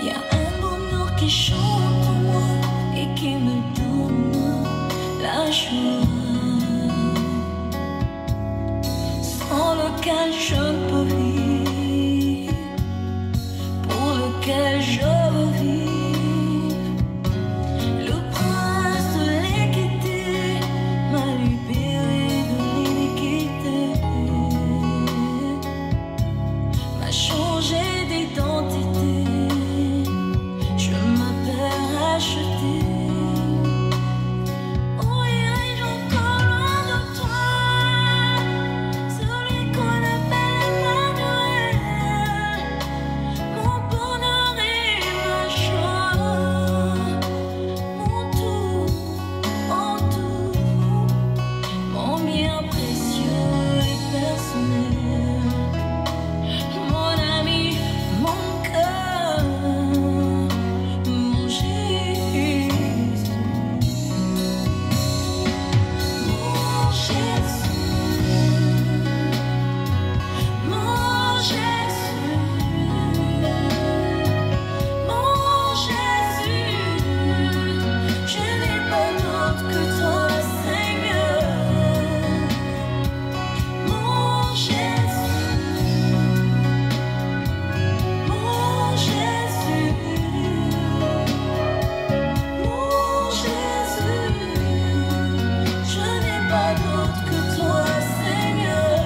y a un bonheur qui chante en moi et qui me donne la joie, sans lequel je ne peux vivre, pour lequel je veux vivre. Le prince de l'équité m'a libéré de l'iniquité, m'a changé d'identité, je m'appelle racheté. Où irai-je encore loin de toi, celui qu'on appelle Emmanuel, mon bonheur et ma joie, mon tout, mon bien précieux et personnel, mon ami, mon cœur, mon Jésus, mon Jésus, mon Jésus, mon Jésus, je n'ai pas d'autre que toi, Seigneur. Mon Jésus, mon Jésus, mon Jésus, je n'ai pas d'autre que toi, Seigneur.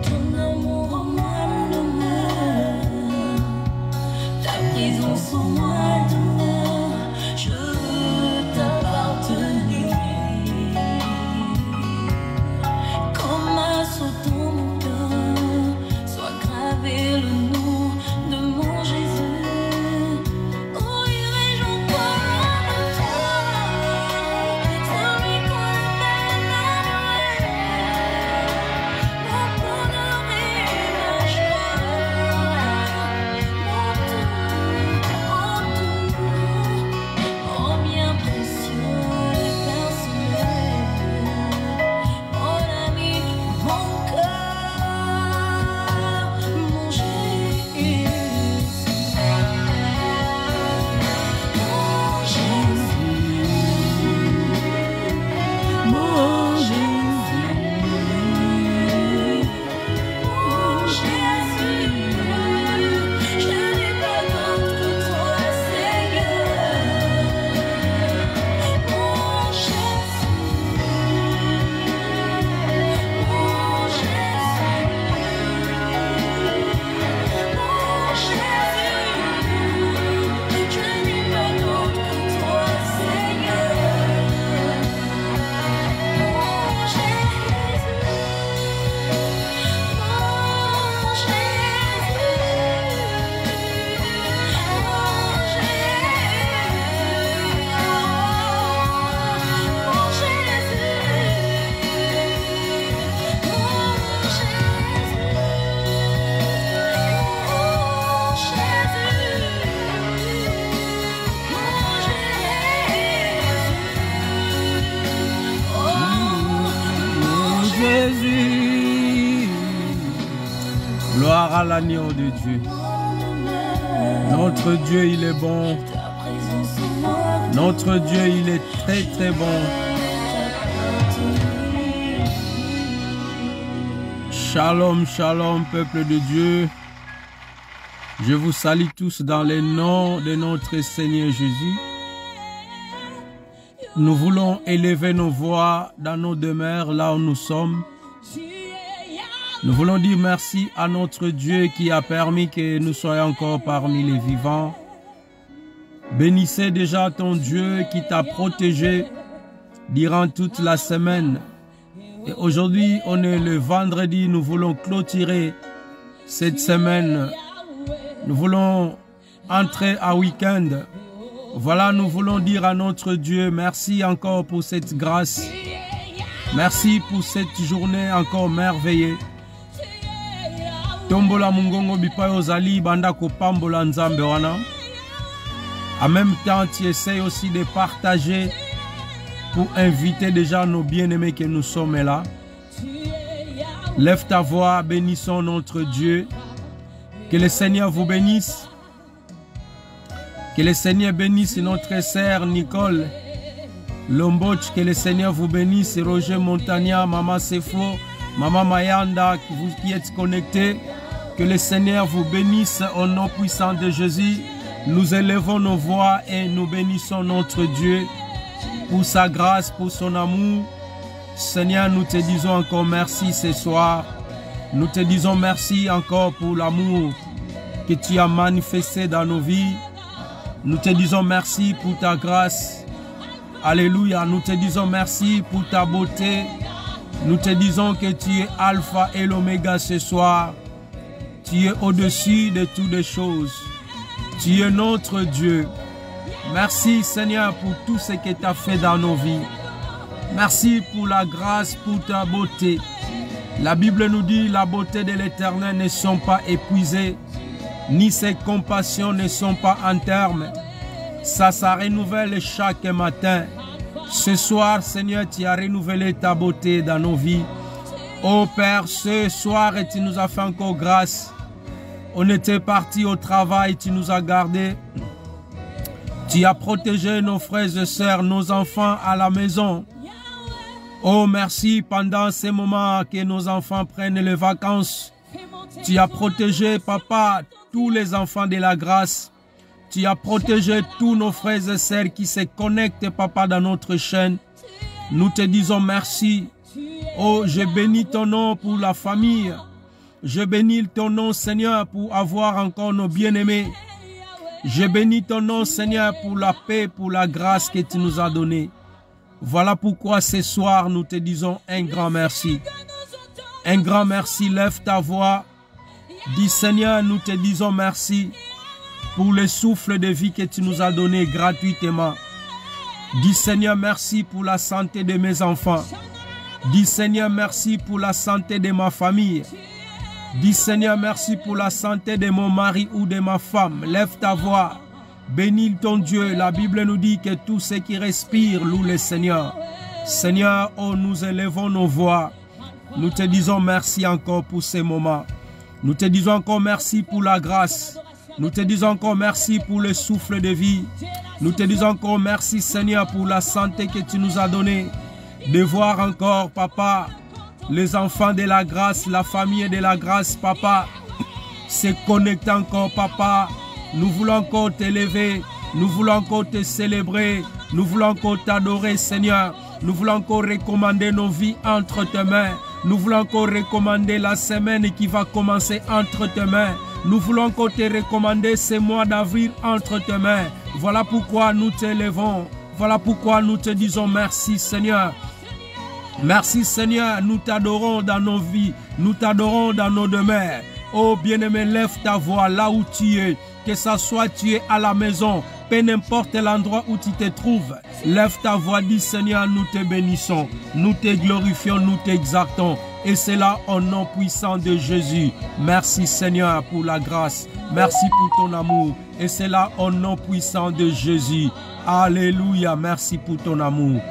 Ton amour en moi mon honneur, ta présence en moi demeure, je veux t'appartenir. Comme un sceau dans mon cœur, soit gravé le nom de mon Jésus. Où irai-je encore loin de toi, celui qu'on appelle Emmanuel, mon bonheur et ma joie, mon bien précieux et personnel, mon ami, mon cœur, mon Jésus, mon Jésus, mon Jésus, mon Jésus, je n'ai pas d'autre que toi, Seigneur. Mon Jésus, mon Jésus, mon Jésus, je n'ai pas d'autre que toi, Seigneur. Mon Jésus, mon Jésus. Gloire à l'agneau de Dieu. Notre Dieu, il est bon. Notre Dieu, il est très très bon. Shalom, shalom, peuple de Dieu. Je vous salue tous dans le nom de notre Seigneur Jésus. Nous voulons élever nos voix dans nos demeures, là où nous sommes. Nous voulons dire merci à notre Dieu qui a permis que nous soyons encore parmi les vivants. Bénissez déjà ton Dieu qui t'a protégé durant toute la semaine. Et aujourd'hui, on est le vendredi, nous voulons clôturer cette semaine. Nous voulons entrer à week-end. Voilà, nous voulons dire à notre Dieu, merci encore pour cette grâce. Merci pour cette journée encore merveilleuse. tombola mungongo bipai ozali banda kopambola nzambe wana. En même temps, tu essaies aussi de partager pour inviter déjà nos bien-aimés que nous sommes là. Lève ta voix, bénissons notre Dieu. Que le Seigneur vous bénisse. Que le Seigneur bénisse notre sœur Nicole Lomboch. Que le Seigneur vous bénisse. Roger Montagna, Maman Sefo, Maman Mayanda qui êtes connectés. Que le Seigneur vous bénisse au nom puissant de Jésus. Nous élevons nos voix et nous bénissons notre Dieu pour sa grâce, pour son amour. Seigneur, nous te disons encore merci ce soir. Nous te disons merci encore pour l'amour que tu as manifesté dans nos vies. Nous te disons merci pour ta grâce. Alléluia. Nous te disons merci pour ta beauté. Nous te disons que tu es Alpha et l'Oméga ce soir. Tu es au-dessus de toutes les choses. Tu es notre Dieu. Merci Seigneur pour tout ce que tu as fait dans nos vies. Merci pour la grâce, pour ta beauté. La Bible nous dit la beauté de l'Éternel ne sont pas épuisées, ni ses compassions ne sont pas en terme. Ça renouvelle chaque matin. Ce soir, Seigneur, tu as renouvelé ta beauté dans nos vies. Oh Père, ce soir, tu nous as fait encore grâce. On était partis au travail, tu nous as gardés. Tu as protégé nos frères et sœurs, nos enfants à la maison. Oh, merci pendant ces moments que nos enfants prennent les vacances. Tu as protégé, Papa, tous les enfants de la grâce. Tu as protégé tous nos frères et sœurs qui se connectent, Papa, dans notre chaîne. Nous te disons merci. Oh, je bénis ton nom pour la famille. Je bénis ton nom, Seigneur, pour avoir encore nos bien-aimés. Je bénis ton nom, Seigneur, pour la paix, pour la grâce que tu nous as donnée. Voilà pourquoi ce soir, nous te disons un grand merci. Un grand merci, lève ta voix. Dis, Seigneur, nous te disons merci pour le souffle de vie que tu nous as donné gratuitement. Dis, Seigneur, merci pour la santé de mes enfants. Dis, Seigneur, merci pour la santé de ma famille. Dis, Seigneur, merci pour la santé de mon mari ou de ma femme. Lève ta voix. Bénis ton Dieu. La Bible nous dit que tout ce qui respire loue le Seigneur. Seigneur, oh, nous élevons nos voix. Nous te disons merci encore pour ces moments. Nous te disons encore merci pour la grâce. Nous te disons encore merci pour le souffle de vie. Nous te disons encore merci, Seigneur, pour la santé que tu nous as donnée. De voir encore, Papa, les enfants de la grâce, la famille de la grâce, Papa, se connecter encore, Papa. Nous voulons encore t'élever, nous voulons encore te célébrer, nous voulons encore t'adorer, Seigneur. Nous voulons encore recommander nos vies entre tes mains. Nous voulons encore recommander la semaine qui va commencer entre tes mains. Nous voulons encore te recommander ce mois d'avril entre tes mains. Voilà pourquoi nous t'élevons. Voilà pourquoi nous te disons merci, Seigneur. Merci, Seigneur. Nous t'adorons dans nos vies. Nous t'adorons dans nos demeures. Oh, bien-aimé, lève ta voix là où tu es. Que ça soit tu es à la maison, peu n'importe l'endroit où tu te trouves. Lève ta voix, dis Seigneur, nous te bénissons, nous te glorifions, nous t'exaltons. Et c'est là au nom puissant de Jésus. Merci Seigneur pour la grâce. Merci pour ton amour. Et c'est là au nom puissant de Jésus. Alléluia, merci pour ton amour.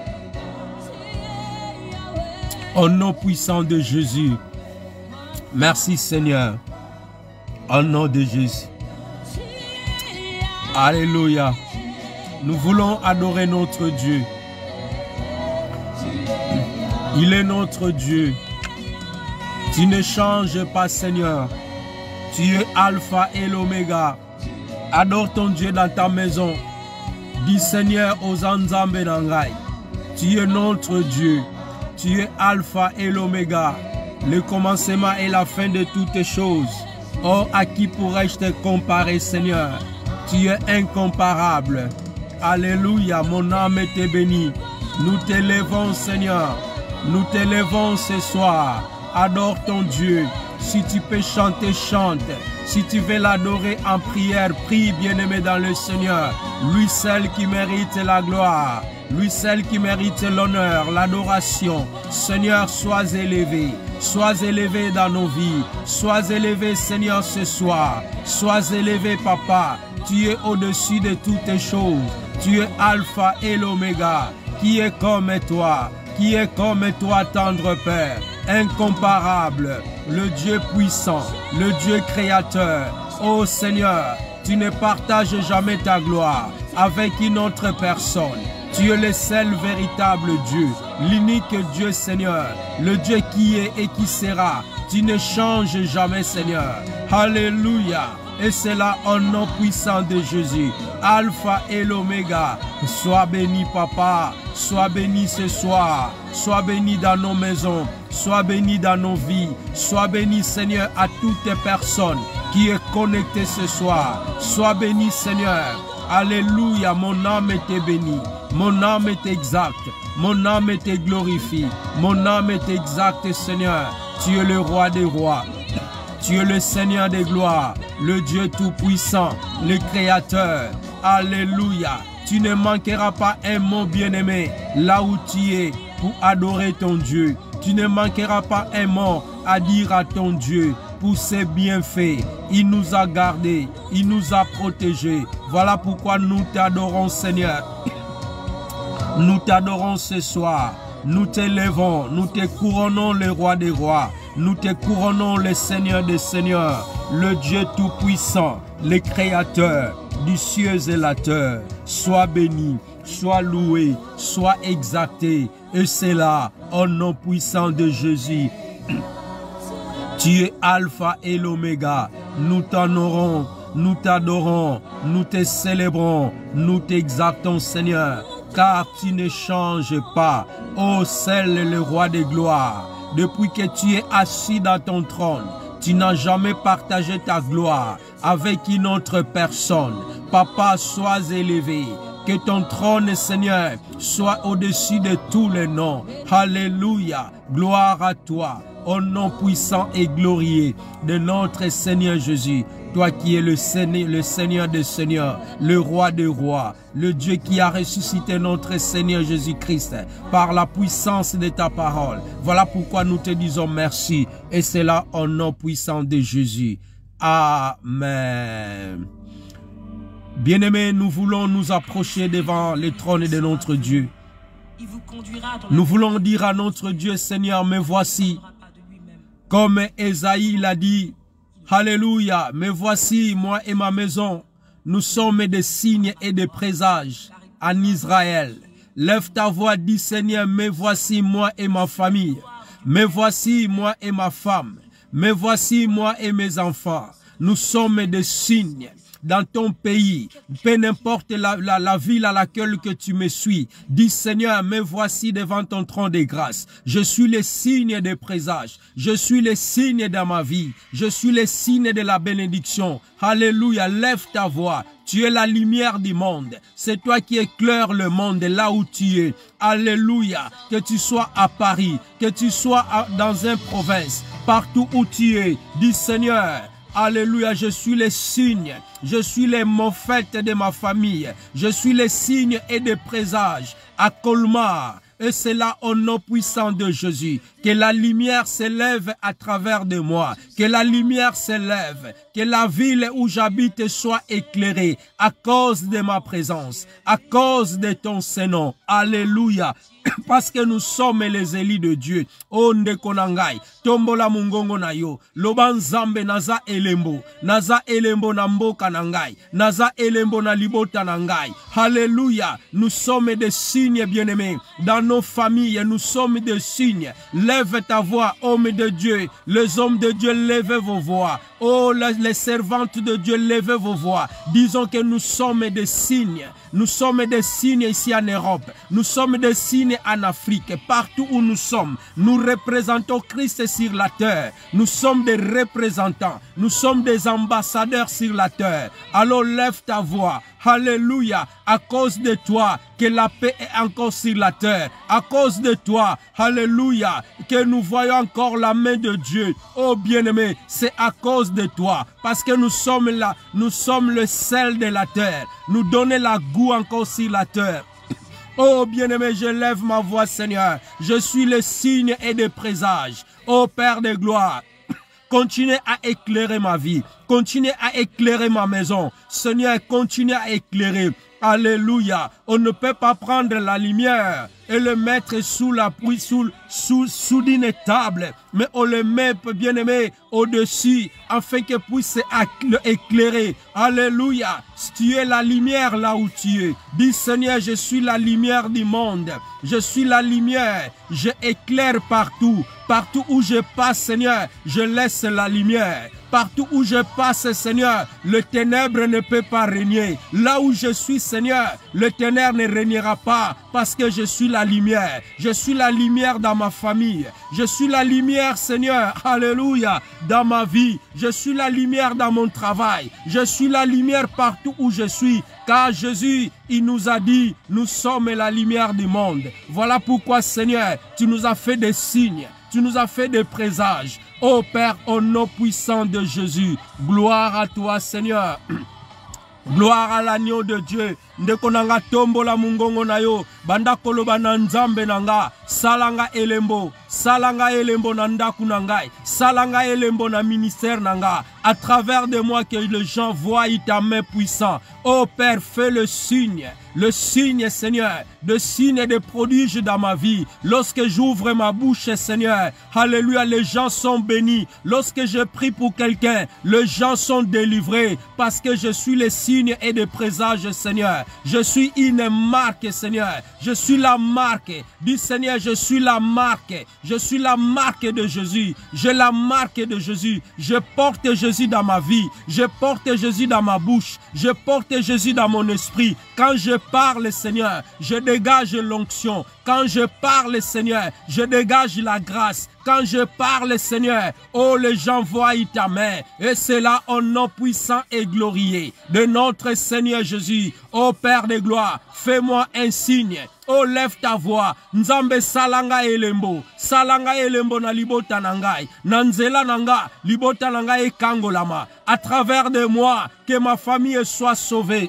Au nom puissant de Jésus. Merci Seigneur. Au nom de Jésus. Alléluia. Nous voulons adorer notre Dieu. Il est notre Dieu. Tu ne changes pas, Seigneur. Tu es Alpha et l'Oméga. Adore ton Dieu dans ta maison. Dis Seigneur aux Anzambe Nangai. Tu es notre Dieu. Tu es Alpha et l'Oméga. Le commencement et la fin de toutes les choses. Oh, à qui pourrais-je te comparer, Seigneur? Tu es incomparable. Alléluia, mon âme est bénie. Nous t'élevons, Seigneur. Nous t'élevons ce soir. Adore ton Dieu. Si tu peux chanter, chante. Si tu veux l'adorer en prière, prie, bien-aimé dans le Seigneur. Lui seul qui mérite la gloire. Lui seul qui mérite l'honneur, l'adoration. Seigneur, sois élevé. Sois élevé dans nos vies. Sois élevé, Seigneur, ce soir. Sois élevé, Papa. Tu es au-dessus de toutes les choses. Tu es Alpha et l'Oméga. Qui est comme toi? Qui est comme toi, tendre Père? Incomparable, le Dieu puissant, le Dieu créateur. Ô Seigneur, tu ne partages jamais ta gloire avec une autre personne. Tu es le seul véritable Dieu, l'unique Dieu, Seigneur, le Dieu qui est et qui sera. Tu ne changes jamais, Seigneur. Alléluia. Et c'est là au nom puissant de Jésus, Alpha et l'Oméga. Sois béni, Papa. Sois béni ce soir. Sois béni dans nos maisons. Sois béni dans nos vies. Sois béni, Seigneur, à toutes les personnes qui est connectée ce soir. Sois béni, Seigneur. Alléluia. Mon âme était bénie. Mon âme est exacte. Mon âme était glorifiée. Mon âme est exacte, Seigneur. Tu es le roi des rois. Tu es le Seigneur des gloires, le Dieu tout-puissant, le Créateur. Alléluia. Tu ne manqueras pas un mot bien-aimé là où tu es pour adorer ton Dieu. Tu ne manqueras pas un mot à dire à ton Dieu pour ses bienfaits. Il nous a gardés, il nous a protégés. Voilà pourquoi nous t'adorons, Seigneur. Nous t'adorons ce soir. Nous t'élèvons, nous te couronnons le roi des rois. Nous te couronnons le Seigneur des seigneurs, le Dieu tout-puissant, le Créateur du ciel et la terre. Sois béni, sois loué, sois exalté. Et c'est là, au nom puissant de Jésus. Tu es Alpha et l'Oméga. Nous t'honorons, nous t'adorons, nous te célébrons, nous t'exaltons, Seigneur. Car tu ne changes pas, ô seul le roi des gloires. Depuis que tu es assis dans ton trône, tu n'as jamais partagé ta gloire avec une autre personne. Papa, sois élevé. Que ton trône, Seigneur, soit au-dessus de tous les noms. Alléluia. Gloire à toi, au nom puissant et glorieux de notre Seigneur Jésus. Toi qui es le Seigneur des Seigneurs, le Roi des Rois, le Dieu qui a ressuscité notre Seigneur Jésus-Christ par la puissance de ta parole. Voilà pourquoi nous te disons merci. Et c'est là au nom puissant de Jésus. Amen. Bien-aimés, nous voulons nous approcher devant le trône de notre Dieu. Nous voulons dire à notre Dieu, Seigneur, me voici. Comme Ésaïe l'a dit, Alléluia, me voici, moi et ma maison. Nous sommes des signes et des présages en Israël. Lève ta voix, dis Seigneur, me voici, moi et ma famille. Me voici, moi et ma femme. Me voici, moi et mes enfants. Nous sommes des signes dans ton pays, peu n'importe la ville à laquelle que tu me suis. Dis Seigneur, me voici devant ton trône de grâce. Je suis le signe des présages. Je suis le signe de ma vie. Je suis le signe de la bénédiction. Alléluia, lève ta voix. Tu es la lumière du monde. C'est toi qui éclaires le monde là où tu es. Alléluia, que tu sois à Paris, que tu sois dans une province, partout où tu es. Dis Seigneur, alléluia, je suis le signe, je suis les moffettes de ma famille, je suis les signes et des présages à Colmar. Et c'est là au nom puissant de Jésus, que la lumière s'élève à travers de moi, que la lumière s'élève, que la ville où j'habite soit éclairée à cause de ma présence, à cause de ton Saint-Nom. Alléluia. Parce que nous sommes les élus de Dieu. Oh ndekonangai, tombola mungongo na yo, loban zambe naza elembo na mboka nangai, naza elembo na libota nangai. Alléluia, nous sommes des signes bien-aimés. Dans nos familles, nous sommes des signes. Lève ta voix, homme de Dieu. Les hommes de Dieu, lèvez vos voix. Oh, les servantes de Dieu, lèvez vos voix. Disons que nous sommes des signes. Nous sommes des signes ici en Europe. Nous sommes des signes en Afrique. Partout où nous sommes, nous représentons Christ sur la terre. Nous sommes des représentants. Nous sommes des ambassadeurs sur la terre. Alors lève ta voix. Alléluia, à cause de toi que la paix est encore sur la terre. À cause de toi, alléluia, que nous voyons encore la main de Dieu. Oh bien-aimé, c'est à cause de toi. Parce que nous sommes là, nous sommes le sel de la terre. Nous donner la goût encore sur la terre. Oh bien-aimé, je lève ma voix, Seigneur. Je suis le signe et des présages. Ô Père de gloire, continuez à éclairer ma vie. Continuez à éclairer ma maison. Seigneur, continuez à éclairer. Alléluia. On ne peut pas prendre la lumière et le mettre sous une table, mais on le met, bien-aimé, au-dessus, afin que puisse éclairer. Alléluia. Tu es la lumière là où tu es. Dis, Seigneur, je suis la lumière du monde. Je suis la lumière. Je éclaire partout. Partout où je passe, Seigneur, je laisse la lumière. Partout où je passe, Seigneur, le ténèbre ne peut pas régner. Là où je suis, Seigneur, le ténèbre ne régnera pas parce que je suis la lumière. Je suis la lumière dans ma famille. Je suis la lumière, Seigneur, alléluia, dans ma vie. Je suis la lumière dans mon travail. Je suis la lumière partout où je suis. Car Jésus, il nous a dit, nous sommes la lumière du monde. Voilà pourquoi, Seigneur, tu nous as fait des signes. Tu nous as fait des présages. Ô Père, au nom puissant de Jésus, gloire à toi, Seigneur. Gloire à l'agneau de Dieu. Ndeko nanga tombo la mungongo na yo. Banda koloba na nzambe nanga. Salanga elembo. Salanga elembo na ndaku nangai. Salanga elembo na ministère nanga. À travers de moi que les gens voient ta main puissante. Ô Père, fais le signe, Seigneur, de signes et de prodiges dans ma vie. Lorsque j'ouvre ma bouche, Seigneur, alléluia, les gens sont bénis. Lorsque je prie pour quelqu'un, les gens sont délivrés parce que je suis les signes et des présages, Seigneur. Je suis une marque, Seigneur. Je suis la marque. Dis, Seigneur, je suis la marque. Je suis la marque de Jésus. J'ai la marque de Jésus. Je porte Jésus dans ma vie. Je porte Jésus dans ma bouche. Je porte Jésus dans mon esprit. Quand je parle, Seigneur, je dégage l'onction. Quand je parle, Seigneur, je dégage la grâce. Quand je parle, Seigneur, oh, les gens voient ta main. Et c'est là au nom puissant et glorieux de notre Seigneur Jésus. Oh Père de gloire, fais-moi un signe. Oh, lève ta voix. Nzambe salanga elembo. Salanga elembo na libota nangai. Nanzela nanga, libota nangai kangolama. À travers de moi, que ma famille soit sauvée.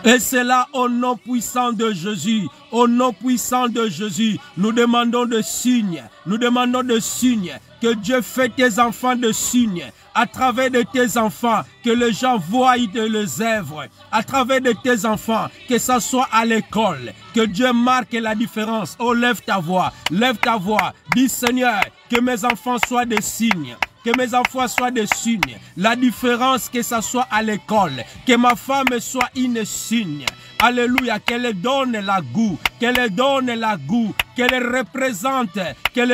Et c'est là, au nom puissant de Jésus, au nom puissant de Jésus, nous demandons de signes, nous demandons de signes, que Dieu fait tes enfants de signes, à travers de tes enfants, que les gens voient de les œuvres, à travers de tes enfants, que ça soit à l'école, que Dieu marque la différence. Oh, lève ta voix, dis Seigneur, que mes enfants soient des signes. Que mes enfants soient des signes. La différence, que ça soit à l'école. Que ma femme soit une signe. Alléluia. Qu'elle donne la goût. Qu'elle donne la goût. Qu'elle représente. Qu'elle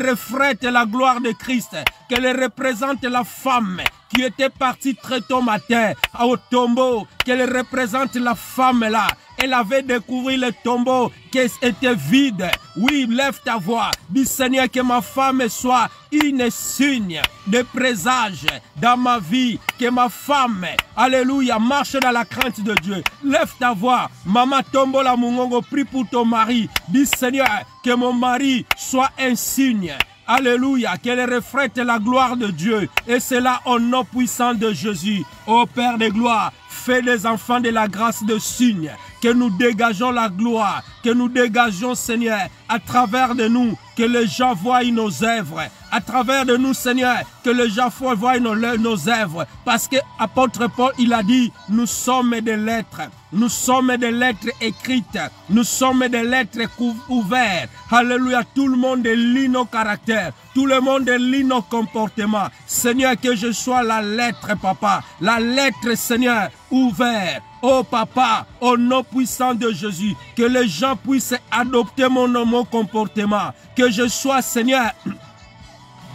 reflète la gloire de Christ. Qu'elle représente la femme qui était partie très tôt matin au tombeau. Qu'elle représente la femme là. Elle avait découvert le tombeau qui était vide. Oui, lève ta voix. Dis Seigneur, que ma femme soit une signe de présage dans ma vie. Que ma femme, alléluia, marche dans la crainte de Dieu. Lève ta voix. Maman Tombola Mungongo, prie pour ton mari. Dis Seigneur, que mon mari soit un signe. Alléluia, qu'elle reflète la gloire de Dieu. Et c'est là au nom puissant de Jésus. Ô Père de gloire, fais des enfants de la grâce de signe. Que nous dégageons la gloire, que nous dégageons, Seigneur, à travers de nous, que les gens voient nos œuvres. À travers de nous, Seigneur, que les gens voient nos œuvres. Parce que apôtre Paul, il a dit, nous sommes des lettres. Nous sommes des lettres écrites. Nous sommes des lettres ouvertes. Alléluia. Tout le monde lit nos caractères. Tout le monde lit nos comportements. Seigneur, que je sois la lettre, papa. La lettre, Seigneur, ouverte. Oh papa, au nom puissant de Jésus, que les gens puissent adopter mon comportement. Que je sois, Seigneur,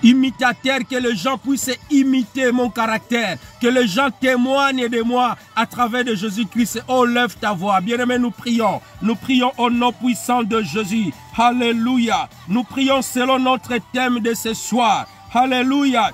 imitateur, que les gens puissent imiter mon caractère, que les gens témoignent de moi à travers de Jésus-Christ. Oh, lève ta voix. Bien-aimés, nous prions au nom puissant de Jésus. Alléluia. Nous prions selon notre thème de ce soir. Alléluia.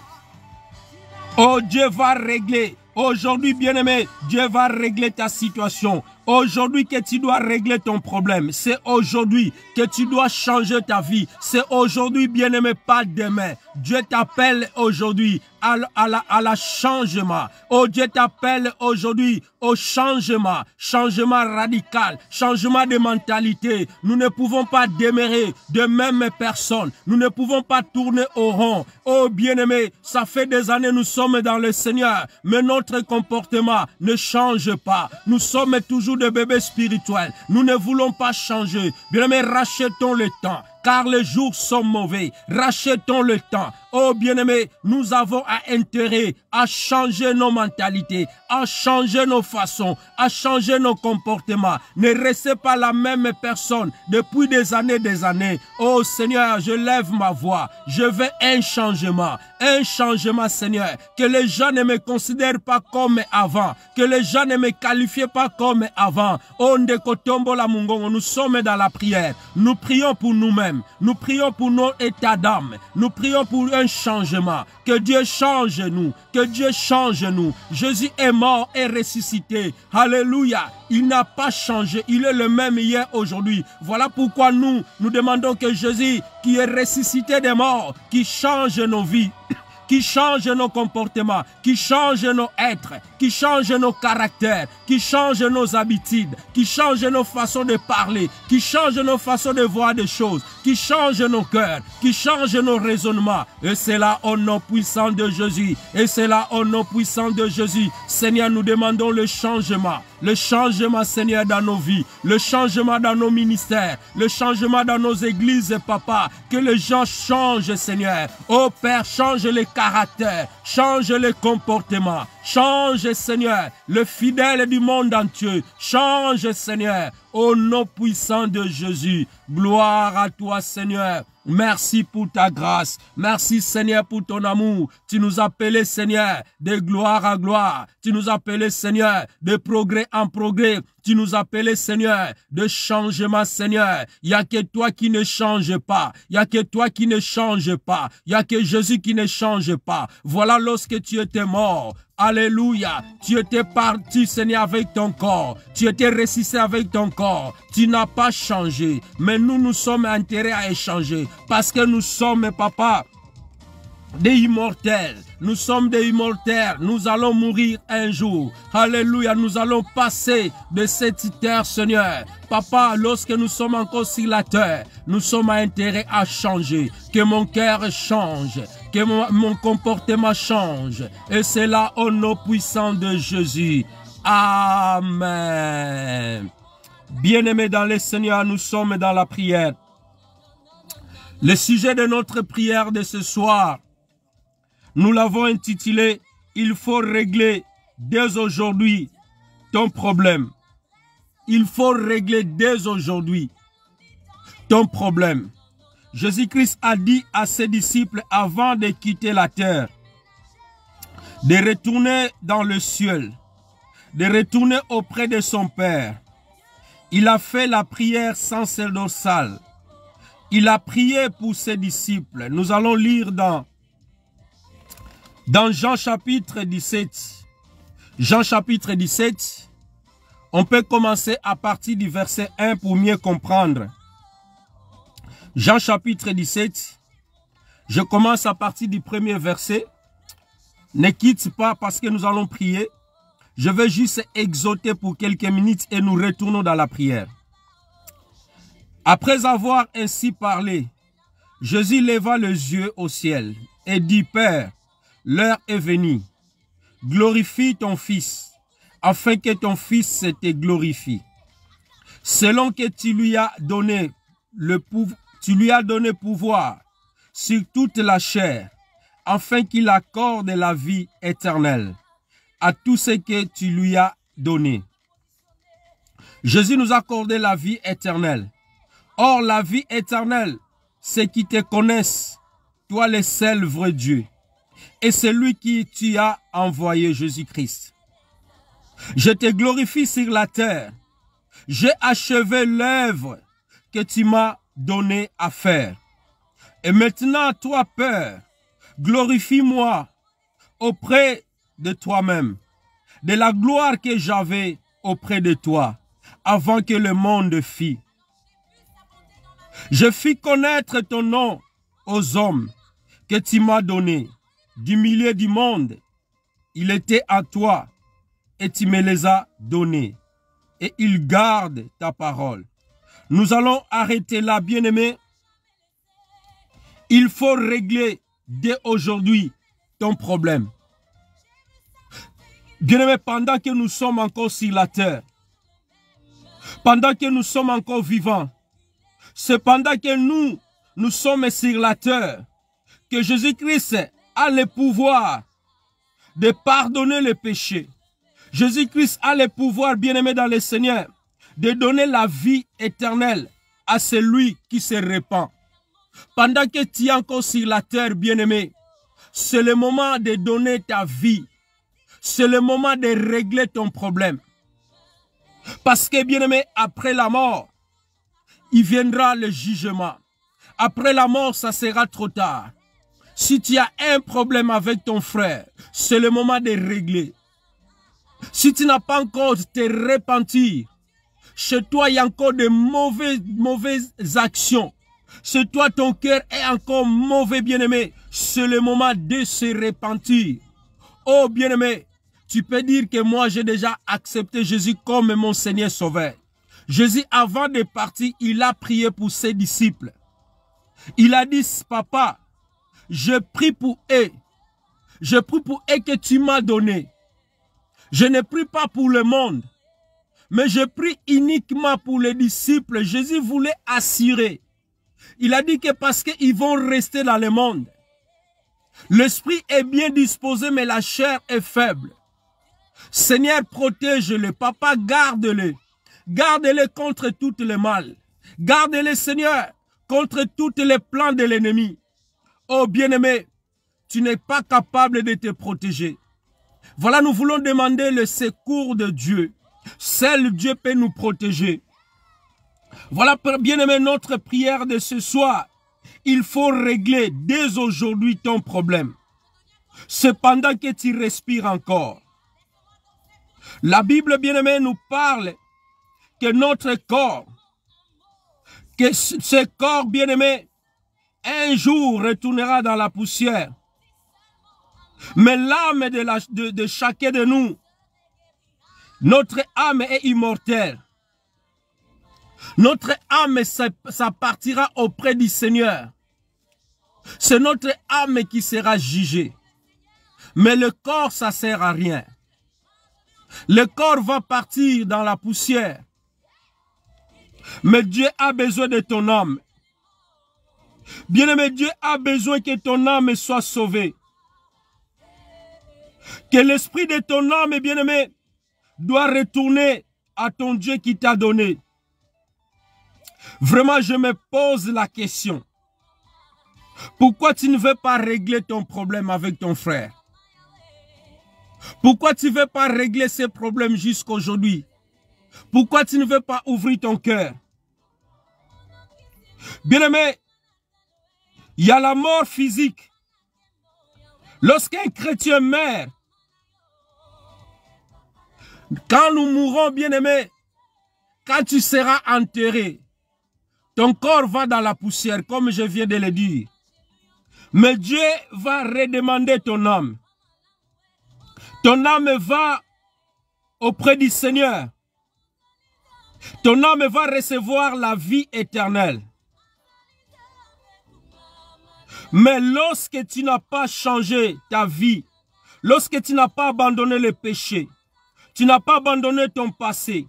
Oh, Dieu va régler. Aujourd'hui, bien-aimé, Dieu va régler ta situation. aujourd'hui que tu dois régler ton problème. C'est aujourd'hui que tu dois changer ta vie. C'est aujourd'hui, bien-aimé, pas demain. Dieu t'appelle aujourd'hui à la changement. Oh, Dieu t'appelle aujourd'hui au changement. Changement radical. Changement de mentalité. Nous ne pouvons pas demeurer de même personne. Nous ne pouvons pas tourner au rond. Oh, bien-aimé, ça fait des années nous sommes dans le Seigneur. Mais notre comportement ne change pas. Nous sommes toujours des bébés spirituels. Nous ne voulons pas changer. Bien-aimé, rachetons le temps. Car les jours sont mauvais. Rachetons le temps. Oh bien-aimé, nous avons intérêt à changer nos mentalités, à changer nos façons, à changer nos comportements. Ne restez pas la même personne depuis des années. Oh Seigneur, je lève ma voix. Je veux un changement Seigneur. Que les gens ne me considèrent pas comme avant. Que les gens ne me qualifient pas comme avant. Oh Ndekotombo la Mungongo, nous sommes dans la prière. Nous prions pour nous-mêmes. Nous prions pour notre état d'âme. Nous prions pour un changement. Que Dieu change nous. Que Dieu change nous. Jésus est mort et ressuscité. Alléluia. Il n'a pas changé. Il est le même hier, aujourd'hui. Voilà pourquoi nous demandons que Jésus, qui est ressuscité des morts, qui change nos vies, qui change nos comportements, qui change nos êtres, qui change nos caractères, qui change nos habitudes, qui change nos façons de parler, qui change nos façons de voir des choses, qui change nos cœurs, qui change nos raisonnements. Et c'est là au nom puissant de Jésus. Et c'est là au nom puissant de Jésus. Seigneur, nous demandons le changement. Le changement, Seigneur, dans nos vies. Le changement dans nos ministères. Le changement dans nos églises, Papa. Que les gens changent, Seigneur. Oh Père, change les caractères. Change les comportements. Change, Seigneur, le fidèle du monde entier. Change, Seigneur, au nom puissant de Jésus. Gloire à toi, Seigneur. Merci pour ta grâce. Merci, Seigneur, pour ton amour. Tu nous as appelés, Seigneur, de gloire à gloire. Tu nous as appelés, Seigneur, de progrès en progrès. Tu nous as appelés, Seigneur, de changement, Seigneur. Il n'y a que toi qui ne change pas. Il n'y a que toi qui ne change pas. Il n'y a que Jésus qui ne change pas. Voilà lorsque tu étais mort. Alléluia. Tu étais parti, Seigneur, avec ton corps. Tu étais ressuscité avec ton corps. Tu n'as pas changé. Mais nous sommes intérêts à échanger. Parce que nous sommes, Papa, des immortels. Nous sommes des immortels. Nous allons mourir un jour. Alléluia. Nous allons passer de cette terre, Seigneur. Papa, lorsque nous sommes encore sur la terre, nous sommes intérêts à changer. Que mon cœur change. Que mon comportement change. Et c'est là au nom puissant de Jésus. Amen. Bien-aimés dans le Seigneur, nous sommes dans la prière. Le sujet de notre prière de ce soir, nous l'avons intitulé « Il faut régler dès aujourd'hui ton problème ». Il faut régler dès aujourd'hui ton problème. Jésus-Christ a dit à ses disciples avant de quitter la terre, de retourner dans le ciel, de retourner auprès de son Père. Il a fait la prière sacerdotale. Il a prié pour ses disciples. Nous allons lire dans Jean chapitre 17. Jean chapitre 17. On peut commencer à partir du verset 1 pour mieux comprendre. Jean chapitre 17. Je commence à partir du premier verset. Ne quitte pas parce que nous allons prier. Je vais juste exhorter pour quelques minutes et nous retournons dans la prière. Après avoir ainsi parlé, Jésus leva les yeux au ciel et dit, Père, l'heure est venue. Glorifie ton Fils, afin que ton Fils te glorifie. Selon que tu lui as donné pouvoir sur toute la chair, afin qu'il accorde la vie éternelle à tout ce que tu lui as donné. Jésus nous a accordé la vie éternelle. Or, la vie éternelle, c'est qu'ils te connaissent, toi le seul vrai Dieu, et celui qui tu as envoyé, Jésus-Christ. Je te glorifie sur la terre. J'ai achevé l'œuvre que tu m'as donné à faire. Et maintenant, toi, Père, glorifie-moi auprès de toi-même, de la gloire que j'avais auprès de toi, avant que le monde fît. Je fis connaître ton nom aux hommes que tu m'as donné. Du milieu du monde, il était à toi et tu me les as donnés. Et ils gardent ta parole. Nous allons arrêter là, bien-aimé. Il faut régler dès aujourd'hui ton problème. Bien-aimé, pendant que nous sommes encore sur la terre, pendant que nous sommes encore vivants, c'est pendant que nous sommes sur la terre, que Jésus-Christ a le pouvoir de pardonner les péchés. Jésus-Christ a le pouvoir, bien-aimé dans le Seigneur, de donner la vie éternelle à celui qui se répand. Pendant que tu es encore sur la terre, bien-aimé, c'est le moment de donner ta vie. C'est le moment de régler ton problème. Parce que, bien-aimé, après la mort, il viendra le jugement. Après la mort, ça sera trop tard. Si tu as un problème avec ton frère, c'est le moment de régler. Si tu n'as pas encore te repentir, chez toi, il y a encore de mauvaises actions. Chez toi, ton cœur est encore mauvais, bien-aimé. C'est le moment de se repentir. Oh, bien-aimé, tu peux dire que moi, j'ai déjà accepté Jésus comme mon Seigneur Sauveur. Jésus, avant de partir, il a prié pour ses disciples. Il a dit, papa, je prie pour eux. Je prie pour eux que tu m'as donné. Je ne prie pas pour le monde, mais je prie uniquement pour les disciples. Jésus voulait assurer. Il a dit que parce qu'ils vont rester dans le monde, l'esprit est bien disposé, mais la chair est faible. Seigneur, protège-les. Papa, garde-les. Garde-les contre tout le mal. Garde-les, Seigneur, contre tous les plans de l'ennemi. Oh, bien-aimé, tu n'es pas capable de te protéger. Voilà, nous voulons demander le secours de Dieu. Seul Dieu peut nous protéger. Voilà, bien-aimé, notre prière de ce soir. Il faut régler dès aujourd'hui ton problème. Cependant que tu respires encore. La Bible, bien-aimé, nous parle que notre corps, que ce corps, bien-aimé, un jour retournera dans la poussière. Mais l'âme de chacun de nous, notre âme est immortelle. Notre âme, ça partira auprès du Seigneur. C'est notre âme qui sera jugée. Mais le corps, ça ne sert à rien. Le corps va partir dans la poussière. Mais Dieu a besoin de ton âme. Bien-aimé, Dieu a besoin que ton âme soit sauvée. Que l'esprit de ton âme, bien-aimé, doit retourner à ton Dieu qui t'a donné. Vraiment, je me pose la question. Pourquoi tu ne veux pas régler ton problème avec ton frère? Pourquoi tu ne veux pas régler ces problèmes jusqu'aujourd'hui? Pourquoi tu ne veux pas ouvrir ton cœur? Bien-aimé, il y a la mort physique. Lorsqu'un chrétien meurt, quand nous mourrons, bien-aimé, quand tu seras enterré, ton corps va dans la poussière, comme je viens de le dire. Mais Dieu va redemander ton âme. Ton âme va auprès du Seigneur. Ton âme va recevoir la vie éternelle. Mais lorsque tu n'as pas changé ta vie, lorsque tu n'as pas abandonné le péché, tu n'as pas abandonné ton passé,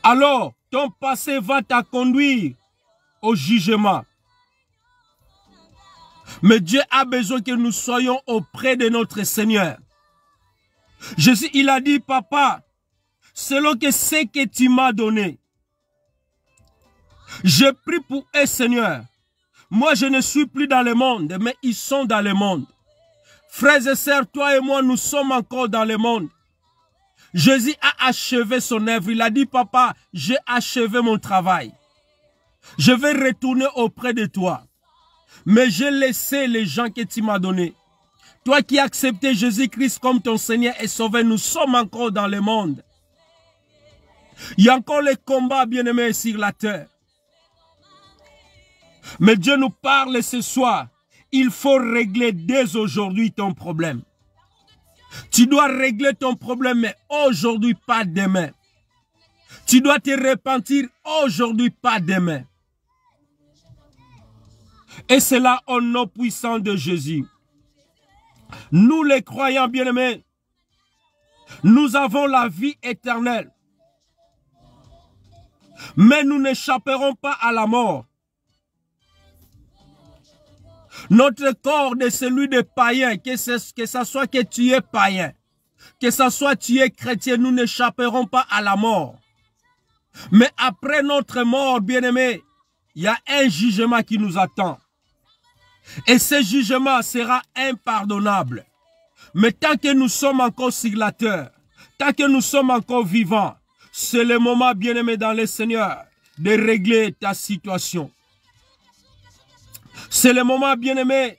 alors ton passé va te conduire au jugement. Mais Dieu a besoin que nous soyons auprès de notre Seigneur. Jésus, il a dit, papa, selon que ce que tu m'as donné, je prie pour eux, Seigneur. Moi, je ne suis plus dans le monde, mais ils sont dans le monde. Frères et sœurs, toi et moi, nous sommes encore dans le monde. Jésus a achevé son œuvre. Il a dit, papa, j'ai achevé mon travail. Je vais retourner auprès de toi. Mais j'ai laissé les gens que tu m'as donnés. Toi qui as accepté Jésus-Christ comme ton Seigneur et Sauveur, nous sommes encore dans le monde. Il y a encore les combats, bien-aimés, sur la terre. Mais Dieu nous parle ce soir. Il faut régler dès aujourd'hui ton problème. Tu dois régler ton problème, mais aujourd'hui, pas demain. Tu dois te repentir aujourd'hui, pas demain. Et c'est là au nom puissant de Jésus. Nous les croyants bien-aimés, nous avons la vie éternelle. Mais nous n'échapperons pas à la mort. Notre corps est celui des païens, que ce soit que tu es païen, que ce soit tu es chrétien, nous n'échapperons pas à la mort. Mais après notre mort, bien-aimés, il y a un jugement qui nous attend. Et ce jugement sera impardonnable. Mais tant que nous sommes encore sur la terre, tant que nous sommes encore vivants, c'est le moment, bien-aimé dans le Seigneur, de régler ta situation. C'est le moment, bien-aimé,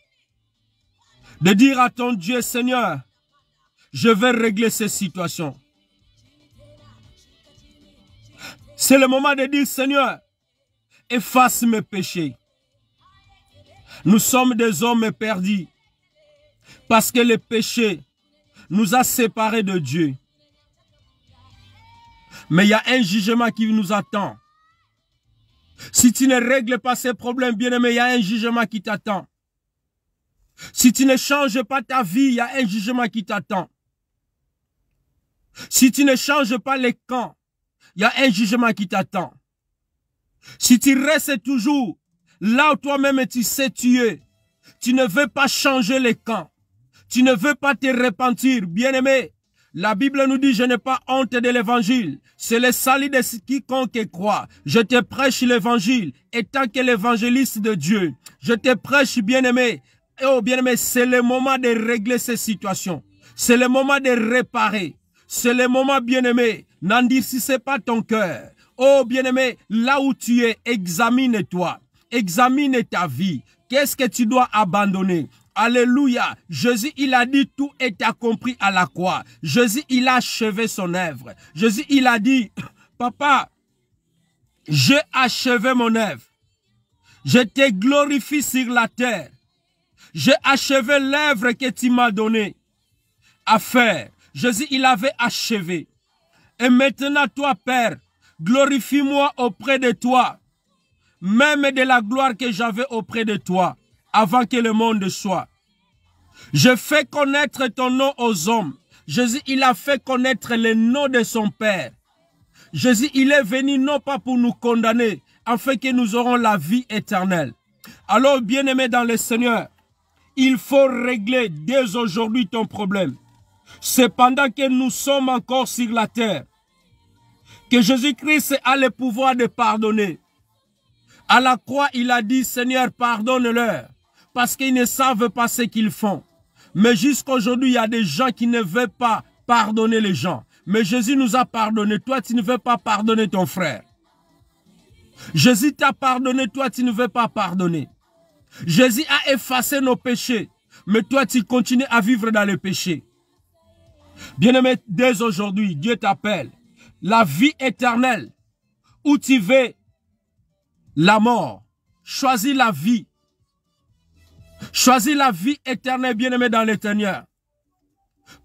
de dire à ton Dieu, Seigneur, je vais régler ces situations. C'est le moment de dire, Seigneur, efface mes péchés. Nous sommes des hommes perdus parce que le péché nous a séparés de Dieu. Mais il y a un jugement qui nous attend. Si tu ne règles pas ces problèmes, bien-aimé, il y a un jugement qui t'attend. Si tu ne changes pas ta vie, il y a un jugement qui t'attend. Si tu ne changes pas les camps, il y a un jugement qui t'attend. Si tu restes toujours là où toi-même tu sais tuer, tu ne veux pas changer les camps, tu ne veux pas te repentir, bien-aimé. La Bible nous dit, je n'ai pas honte de l'évangile. C'est le salut de quiconque croit. Je te prêche l'évangile, étant que l'évangéliste de Dieu. Je te prêche, bien-aimé. Oh, bien-aimé, c'est le moment de régler ces situations. C'est le moment de réparer. C'est le moment, bien-aimé. N'endurcissez pas ton cœur. Oh, bien-aimé, là où tu es, examine-toi. Examine ta vie. Qu'est-ce que tu dois abandonner? Alléluia. Jésus, il a dit tout est accompli à la croix. Jésus, il a achevé son œuvre. Jésus, il a dit, papa, j'ai achevé mon œuvre. Je te glorifie sur la terre. J'ai achevé l'œuvre que tu m'as donnée à faire. Jésus, il avait achevé. Et maintenant, toi, Père, glorifie-moi auprès de toi, même de la gloire que j'avais auprès de toi, avant que le monde soit. Je fais connaître ton nom aux hommes. Jésus, il a fait connaître le nom de son Père. Jésus, il est venu non pas pour nous condamner, afin que nous aurons la vie éternelle. Alors, bien-aimé dans le Seigneur, il faut régler dès aujourd'hui ton problème. C'est pendant que nous sommes encore sur la terre que Jésus-Christ a le pouvoir de pardonner. À la croix, il a dit, Seigneur, pardonne-leur, parce qu'ils ne savent pas ce qu'ils font. Mais jusqu'aujourd'hui, il y a des gens qui ne veulent pas pardonner les gens. Mais Jésus nous a pardonné. Toi, tu ne veux pas pardonner ton frère. Jésus t'a pardonné. Toi, tu ne veux pas pardonner. Jésus a effacé nos péchés. Mais toi, tu continues à vivre dans le péché. Bien-aimé, dès aujourd'hui, Dieu t'appelle. La vie éternelle, où tu veux la mort. Choisis la vie. Choisis la vie éternelle, bien-aimé dans le Seigneur.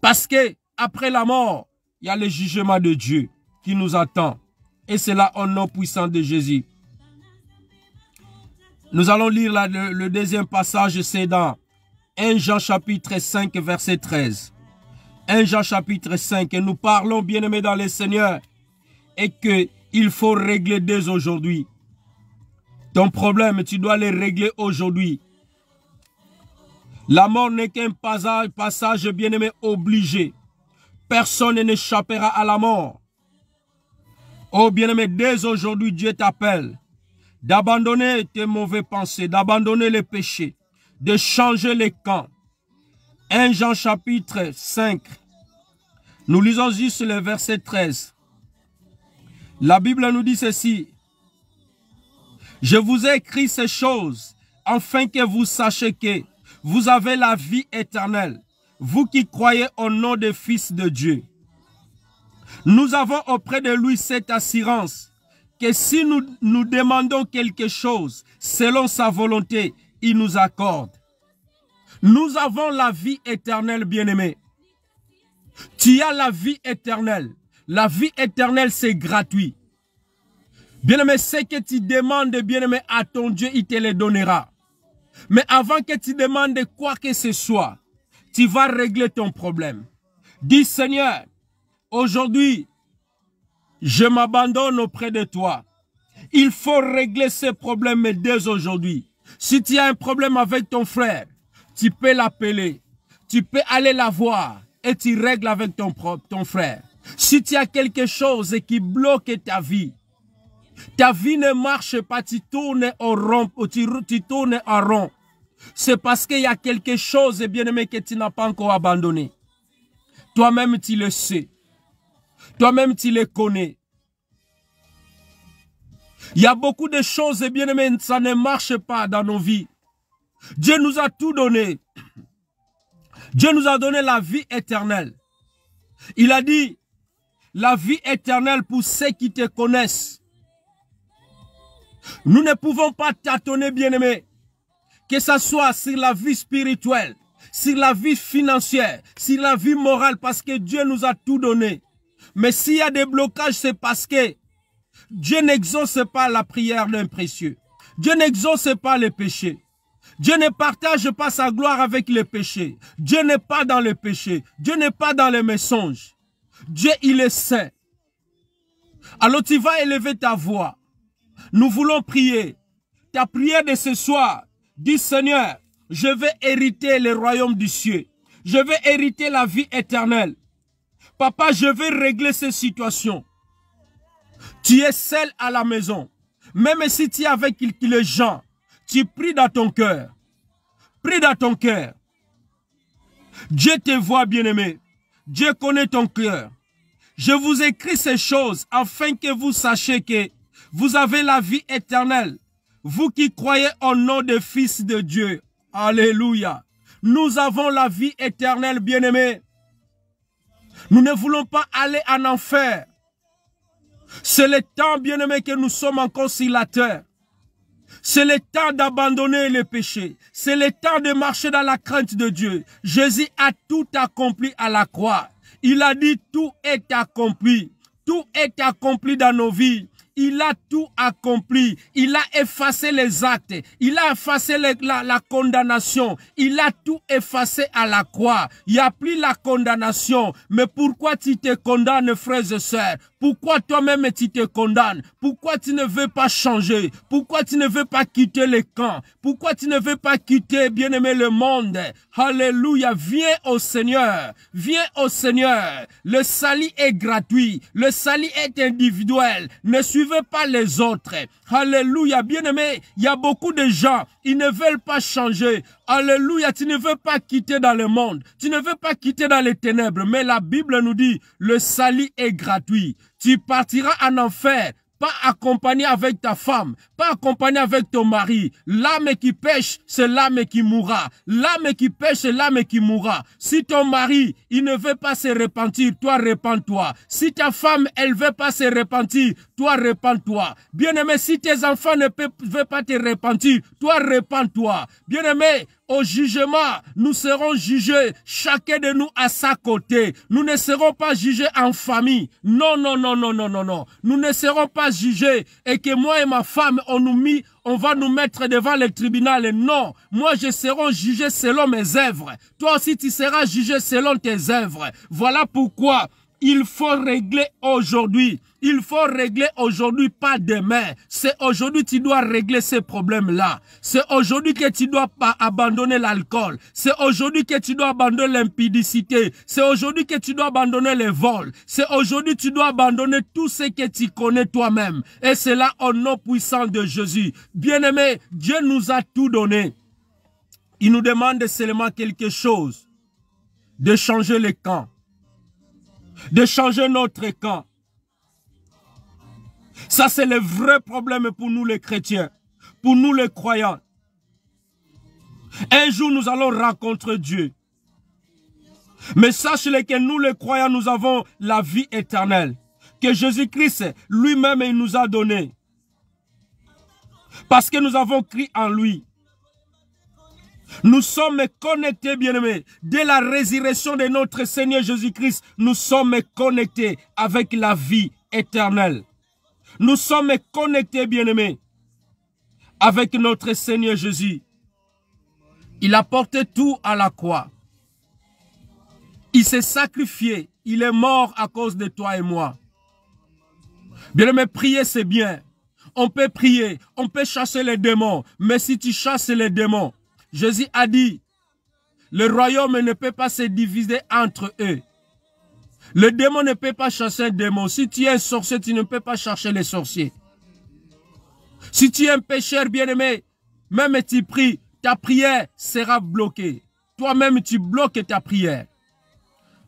Parce que après la mort, il y a le jugement de Dieu qui nous attend. Et c'est là au nom puissant de Jésus. Nous allons lire là, le deuxième passage, c'est dans 1 Jean chapitre 5, verset 13. 1 Jean chapitre 5, et nous parlons, bien-aimé dans le Seigneur, et qu'il faut régler dès aujourd'hui. Ton problème, tu dois le régler aujourd'hui. La mort n'est qu'un passage, bien-aimé, obligé. Personne n'échappera à la mort. Oh, bien-aimé, dès aujourd'hui, Dieu t'appelle d'abandonner tes mauvaises pensées, d'abandonner les péchés, de changer les camps. 1 Jean chapitre 5. Nous lisons juste le verset 13. La Bible nous dit ceci. Je vous ai écrit ces choses afin que vous sachiez que vous avez la vie éternelle, vous qui croyez au nom du Fils de Dieu. Nous avons auprès de lui cette assurance que si nous demandons quelque chose selon sa volonté, il nous accorde. Nous avons la vie éternelle, bien-aimé. Tu as la vie éternelle. La vie éternelle, c'est gratuit. Bien-aimé, ce que tu demandes, bien-aimé, à ton Dieu, il te le donnera. Mais avant que tu demandes quoi que ce soit, tu vas régler ton problème. Dis, Seigneur, aujourd'hui, je m'abandonne auprès de toi. Il faut régler ce problème dès aujourd'hui. Si tu as un problème avec ton frère, tu peux l'appeler. Tu peux aller la voir et tu règles avec ton frère. Si tu as quelque chose qui bloque ta vie ne marche pas, tu tournes en rond, tu tournes en rond. C'est parce qu'il y a quelque chose, bien-aimé, que tu n'as pas encore abandonné. Toi-même, tu le sais. Toi-même, tu le connais. Il y a beaucoup de choses, bien-aimé, ça ne marche pas dans nos vies. Dieu nous a tout donné. Dieu nous a donné la vie éternelle. Il a dit, la vie éternelle pour ceux qui te connaissent. Nous ne pouvons pas tâtonner, bien-aimé, que ce soit sur la vie spirituelle, sur la vie financière, sur la vie morale, parce que Dieu nous a tout donné. Mais s'il y a des blocages, c'est parce que Dieu n'exauce pas la prière d'un précieux. Dieu n'exauce pas les péchés. Dieu ne partage pas sa gloire avec les péchés. Dieu n'est pas dans le péché. Dieu n'est pas dans les mensonges. Dieu, il est saint. Alors tu vas élever ta voix. Nous voulons prier. Ta prière de ce soir, dis Seigneur, je vais hériter le royaume du ciel. Je vais hériter la vie éternelle. Papa, je vais régler ces situations. Tu es seul à la maison. Même si tu es avec les gens, tu pries dans ton cœur. Prie dans ton cœur. Dieu te voit, bien-aimé. Dieu connaît ton cœur. Je vous écris ces choses afin que vous sachiez que vous avez la vie éternelle. Vous qui croyez au nom du Fils de Dieu. Alléluia. Nous avons la vie éternelle, bien-aimé. Nous ne voulons pas aller en enfer. C'est le temps, bien-aimé, que nous sommes encore sur la terre. C'est le temps d'abandonner le péché. C'est le temps de marcher dans la crainte de Dieu. Jésus a tout accompli à la croix. Il a dit tout est accompli. Tout est accompli dans nos vies. Il a tout accompli. Il a effacé les actes. Il a effacé la condamnation. Il a tout effacé à la croix. Il n'y a plus la condamnation. Mais pourquoi tu te condamnes, frères et sœurs? Pourquoi toi-même tu te condamnes? Pourquoi tu ne veux pas changer? Pourquoi tu ne veux pas quitter le camp? Pourquoi tu ne veux pas quitter, bien-aimé, le monde? Alléluia. Viens au Seigneur. Viens au Seigneur. Le salut est gratuit. Le salut est individuel. Ne suivez pas les autres. Alléluia. Bien-aimé, il y a beaucoup de gens, ils ne veulent pas changer. Alléluia. Tu ne veux pas quitter dans le monde. Tu ne veux pas quitter dans les ténèbres. Mais la Bible nous dit, le salut est gratuit. Tu partiras en enfer, pas accompagné avec ta femme, pas accompagné avec ton mari. L'âme qui pêche, c'est l'âme qui mourra. L'âme qui pêche, c'est l'âme qui mourra. Si ton mari, il ne veut pas se repentir, toi repens-toi. Si ta femme, elle ne veut pas se repentir, toi repens-toi. Bien-aimé, si tes enfants ne veulent pas te repentir, toi repens-toi. Bien-aimé, au jugement, nous serons jugés, chacun de nous à sa côté. Nous ne serons pas jugés en famille. Non, non, non, non, non, non, non. Nous ne serons pas jugés et que moi et ma femme, on va nous mettre devant le tribunal. Non, moi je serai jugé selon mes œuvres. Toi aussi tu seras jugé selon tes œuvres. Voilà pourquoi il faut régler aujourd'hui. Il faut régler aujourd'hui, pas demain. C'est aujourd'hui que tu dois régler ces problèmes-là. C'est aujourd'hui que tu dois pas abandonner l'alcool. C'est aujourd'hui que tu dois abandonner l'impudicité. C'est aujourd'hui que tu dois abandonner les vols. C'est aujourd'hui que tu dois abandonner tout ce que tu connais toi-même. Et c'est là au nom puissant de Jésus. Bien-aimé, Dieu nous a tout donné. Il nous demande seulement quelque chose. De changer le camp. De changer notre camp. Ça, c'est le vrai problème pour nous les chrétiens, pour nous les croyants. Un jour, nous allons rencontrer Dieu. Mais sache-le que nous, les croyants, nous avons la vie éternelle. Que Jésus-Christ lui-même, il nous a donné. Parce que nous avons cru en lui. Nous sommes connectés, bien-aimés. Dès la résurrection de notre Seigneur Jésus-Christ, nous sommes connectés avec la vie éternelle. Nous sommes connectés, bien-aimés, avec notre Seigneur Jésus. Il a porté tout à la croix. Il s'est sacrifié. Il est mort à cause de toi et moi. Bien-aimé, prier c'est bien. On peut prier, on peut chasser les démons. Mais si tu chasses les démons, Jésus a dit, le royaume ne peut pas se diviser entre eux. Le démon ne peut pas chasser un démon. Si tu es un sorcier, tu ne peux pas chercher les sorciers. Si tu es un pécheur bien-aimé, même tu pries, ta prière sera bloquée. Toi-même, tu bloques ta prière.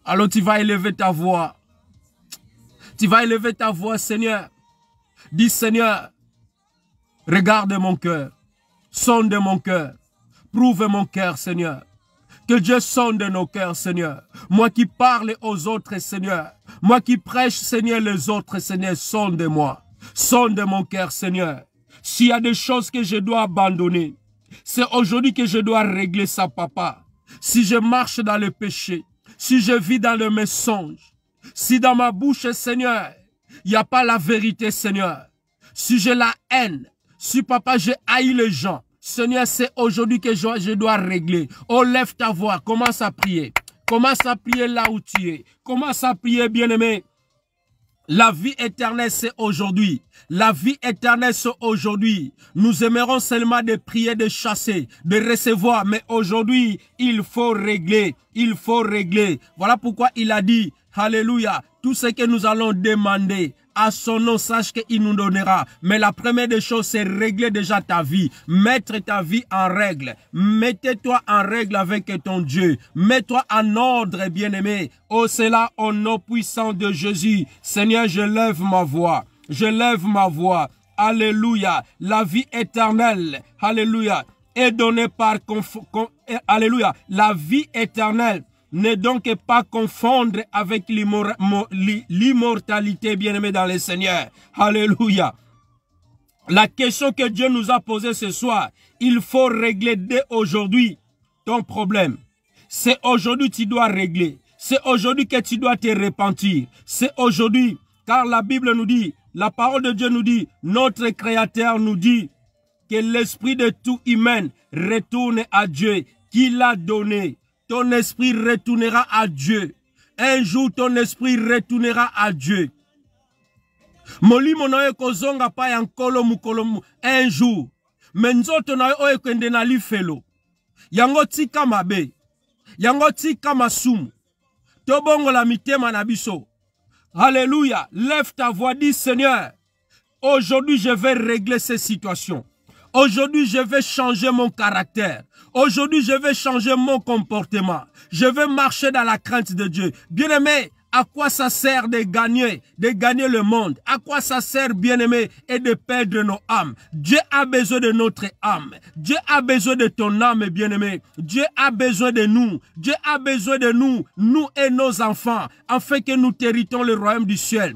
Alors tu vas élever ta voix. Tu vas élever ta voix, Seigneur. Dis, Seigneur, regarde mon cœur. Sonde mon cœur. Prouve mon cœur, Seigneur. Que Dieu sonde nos cœurs, Seigneur. Moi qui parle aux autres, Seigneur. Moi qui prêche, Seigneur, les autres, Seigneur, sonde-moi. Sonde mon cœur, Seigneur. S'il y a des choses que je dois abandonner, c'est aujourd'hui que je dois régler ça, papa. Si je marche dans le péché, si je vis dans le mensonge, si dans ma bouche, Seigneur, il n'y a pas la vérité, Seigneur. Si j'ai la haine, si, papa, j'ai haï les gens, Seigneur, c'est aujourd'hui que je dois régler. Oh, lève ta voix, commence à prier. Commence à prier là où tu es. Commence à prier, bien-aimé. La vie éternelle, c'est aujourd'hui. La vie éternelle, c'est aujourd'hui. Nous aimerons seulement de prier, de chasser, de recevoir. Mais aujourd'hui, il faut régler. Il faut régler. Voilà pourquoi il a dit, alléluia, tout ce que nous allons demander à son nom, sache qu'il nous donnera. Mais la première des choses, c'est régler déjà ta vie. Mettre ta vie en règle. Mettez-toi en règle avec ton Dieu. Mets-toi en ordre, bien-aimé. Oh, c'est là au nom puissant de Jésus. Seigneur, je lève ma voix. Je lève ma voix. Alléluia. La vie éternelle. Alléluia. Est donnée par... Alléluia. La vie éternelle. Ne donc pas confondre avec l'immortalité, bien-aimé dans le Seigneur. Alléluia. La question que Dieu nous a posée ce soir, il faut régler dès aujourd'hui ton problème. C'est aujourd'hui que tu dois régler. C'est aujourd'hui que tu dois te repentir. C'est aujourd'hui, car la Bible nous dit, la parole de Dieu nous dit, notre Créateur nous dit que l'esprit de tout humain retourne à Dieu qui l'a donné. Ton esprit retournera à Dieu. Un jour, ton esprit retournera à Dieu. Molimo na yo kozonga pa ya nkolo mukolo un jour. Menzoto na yo oyo kwende na lifelo. Yango tika mabe. Yango tika masumu. Tobongo la mitema na biso. Alléluia. Lève ta voix, dis Seigneur. Aujourd'hui, je vais régler ces situations. Aujourd'hui, je vais changer mon caractère. Aujourd'hui, je vais changer mon comportement. Je vais marcher dans la crainte de Dieu. Bien-aimé, à quoi ça sert de gagner le monde? À quoi ça sert, bien-aimé, et de perdre nos âmes? Dieu a besoin de notre âme. Dieu a besoin de ton âme, bien-aimé. Dieu a besoin de nous. Dieu a besoin de nous, nous et nos enfants, afin que nous héritons le royaume du ciel.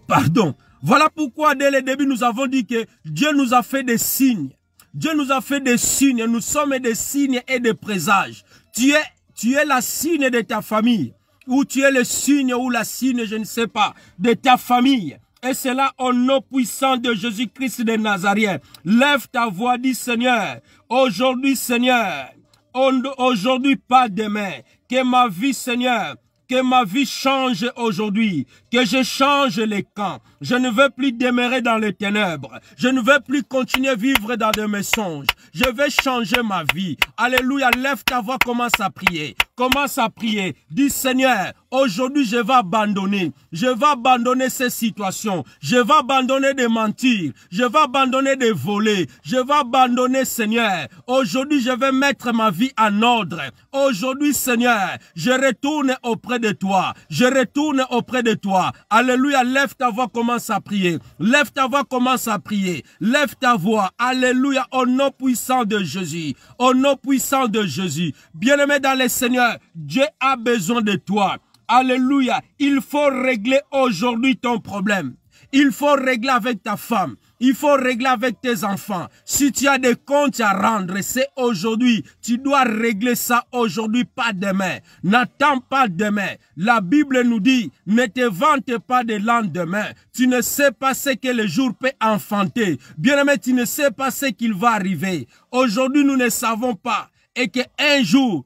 Pardon. Voilà pourquoi dès le début nous avons dit que Dieu nous a fait des signes. Dieu nous a fait des signes. Nous sommes des signes et des présages. Tu es la signe de ta famille. Ou tu es le signe ou la signe, je ne sais pas, de ta famille. Et c'est là au nom puissant de Jésus-Christ de Nazareth. Lève ta voix, dis Seigneur. Aujourd'hui, Seigneur. Aujourd'hui, pas demain. Que ma vie, Seigneur. Que ma vie change aujourd'hui, que je change les camps. Je ne veux plus demeurer dans les ténèbres. Je ne veux plus continuer à vivre dans des mensonges. Je vais changer ma vie. Alléluia, lève ta voix, commence à prier. Commence à prier. Dis Seigneur, aujourd'hui je vais abandonner. Je vais abandonner ces situations. Je vais abandonner de mentir. Je vais abandonner de voler. Je vais abandonner Seigneur. Aujourd'hui je vais mettre ma vie en ordre. Aujourd'hui Seigneur, je retourne auprès de toi. Je retourne auprès de toi. Alléluia, lève ta voix, commence à prier. Lève ta voix, commence à prier. Lève ta voix. Alléluia, au nom puissant de Jésus. Au nom puissant de Jésus. Bien-aimé dans le Seigneur, Dieu a besoin de toi. Alléluia. Il faut régler aujourd'hui ton problème. Il faut régler avec ta femme. Il faut régler avec tes enfants. Si tu as des comptes à rendre, c'est aujourd'hui. Tu dois régler ça aujourd'hui, pas demain. N'attends pas demain. La Bible nous dit, ne te vante pas de lendemain. Tu ne sais pas ce que le jour peut enfanter. Bien-aimé, tu ne sais pas ce qu'il va arriver. Aujourd'hui, nous ne savons pas. Et qu'un jour,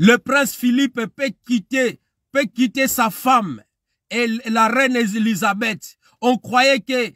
le prince Philippe peut quitter sa femme et la reine Élisabeth. On croyait que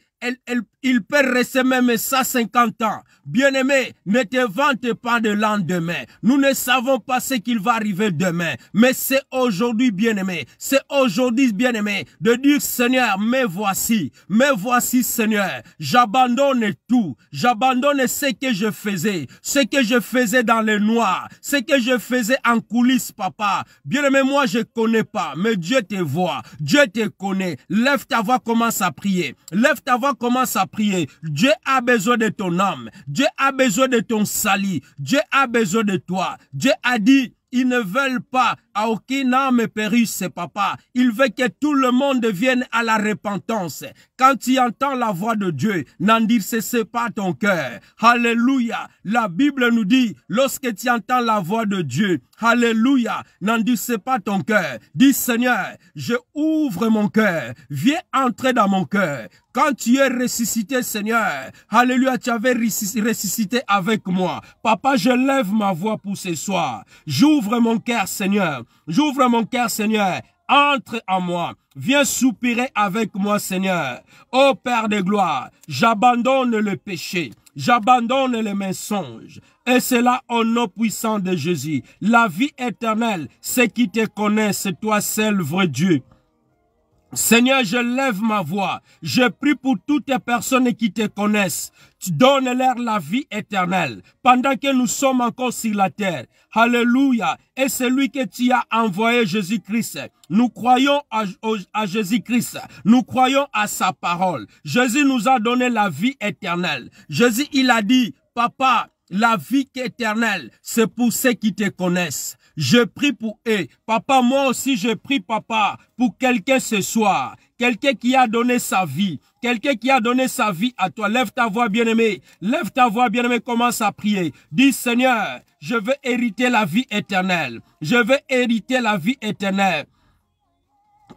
il peut rester même 150 ans. Bien-aimé, ne te vante pas de lendemain. Nous ne savons pas ce qu'il va arriver demain. Mais c'est aujourd'hui, bien-aimé. C'est aujourd'hui, bien-aimé, de dire, Seigneur, me voici, Seigneur. J'abandonne tout. J'abandonne ce que je faisais dans le noir, ce que je faisais en coulisses, papa. Bien-aimé, moi, je connais pas, mais Dieu te voit. Dieu te connaît. Lève ta voix, commence à prier. Lève ta voix, commence à prier. Dieu a besoin de ton âme. Dieu a besoin de ton salut. Dieu a besoin de toi. Dieu a dit, ils ne veulent pas à aucune âme périsse, papa. Il veut que tout le monde vienne à la repentance. Quand tu entends la voix de Dieu, n'endurcissez pas ton cœur. Alléluia. La Bible nous dit, lorsque tu entends la voix de Dieu, alléluia, n'endurcissez pas ton cœur. Dis, Seigneur, je ouvre mon cœur. Viens entrer dans mon cœur. Quand tu es ressuscité, Seigneur, alléluia, tu avais ressuscité avec moi. Papa, je lève ma voix pour ce soir. J'ouvre mon cœur, Seigneur. J'ouvre mon cœur, Seigneur. Entre en moi. Viens soupirer avec moi, Seigneur. Ô Père de gloire, j'abandonne le péché. J'abandonne les mensonges. Et c'est là au nom puissant de Jésus. La vie éternelle, ceux qui te connaissent, toi seul vrai Dieu. Seigneur, je lève ma voix. Je prie pour toutes les personnes qui te connaissent. Tu donnes-leur la vie éternelle pendant que nous sommes encore sur la terre. Alléluia. Et c'est lui que tu as envoyé, Jésus-Christ. Nous croyons à Jésus-Christ. Nous croyons à sa parole. Jésus nous a donné la vie éternelle. Jésus, il a dit, Papa, la vie éternelle, c'est pour ceux qui te connaissent. Je prie pour eux. Papa, moi aussi, je prie, papa, pour quelqu'un ce soir. Quelqu'un qui a donné sa vie. Quelqu'un qui a donné sa vie à toi. Lève ta voix, bien-aimé. Lève ta voix, bien-aimé. Commence à prier. Dis, Seigneur, je veux hériter la vie éternelle. Je veux hériter la vie éternelle.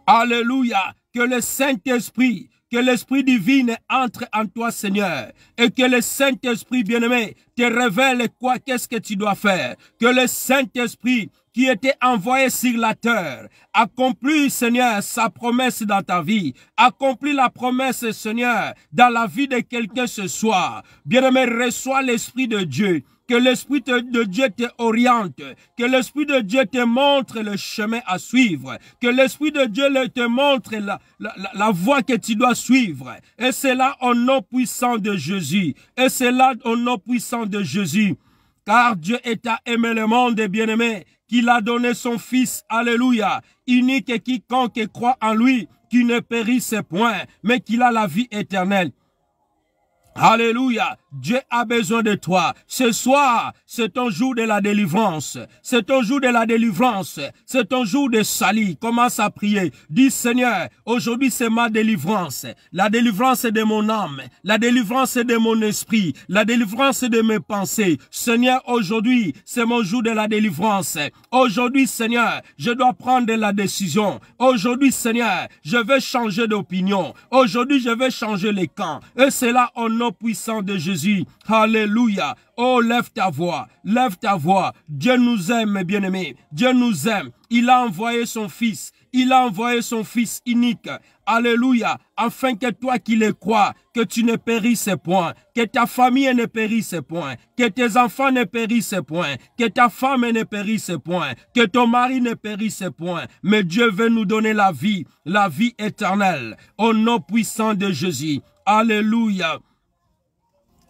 Alléluia. Que le Saint-Esprit, que l'Esprit divin entre en toi, Seigneur. Et que le Saint-Esprit, bien-aimé, te révèle quoi, qu'est-ce que tu dois faire. Que le Saint-Esprit qui était envoyé sur la terre, accomplit, Seigneur, sa promesse dans ta vie. Accomplis la promesse, Seigneur, dans la vie de quelqu'un ce soir. Bien-aimé, reçois l'Esprit de Dieu. Que l'Esprit de Dieu te oriente. Que l'Esprit de Dieu te montre le chemin à suivre. Que l'Esprit de Dieu te montre la voie que tu dois suivre. Et c'est là au nom puissant de Jésus. Et c'est là au nom puissant de Jésus. Car Dieu est à aimer le monde, bien-aimé, qu'il a donné son Fils, alléluia, unique et quiconque croit en lui, qui ne périsse point, mais qu'il a la vie éternelle. Alléluia. Dieu a besoin de toi. Ce soir, c'est ton jour de la délivrance. C'est ton jour de la délivrance. C'est ton jour de salut. Commence à prier. Dis, Seigneur, aujourd'hui c'est ma délivrance. La délivrance de mon âme. La délivrance de mon esprit. La délivrance de mes pensées. Seigneur, aujourd'hui, c'est mon jour de la délivrance. Aujourd'hui, Seigneur, je dois prendre la décision. Aujourd'hui, Seigneur, je vais changer d'opinion. Aujourd'hui, je vais changer les camps. Et c'est là au nom puissant de Jésus. Alléluia. Oh, lève ta voix. Lève ta voix. Dieu nous aime, bien-aimés. Dieu nous aime. Il a envoyé son Fils. Il a envoyé son Fils unique. Alléluia, afin que toi qui le crois, que tu ne périsses point, que ta famille ne périsse point, que tes enfants ne périssent point, que ta femme ne périsse point, que ton mari ne périsse point. Mais Dieu veut nous donner la vie éternelle, au nom puissant de Jésus. Alléluia.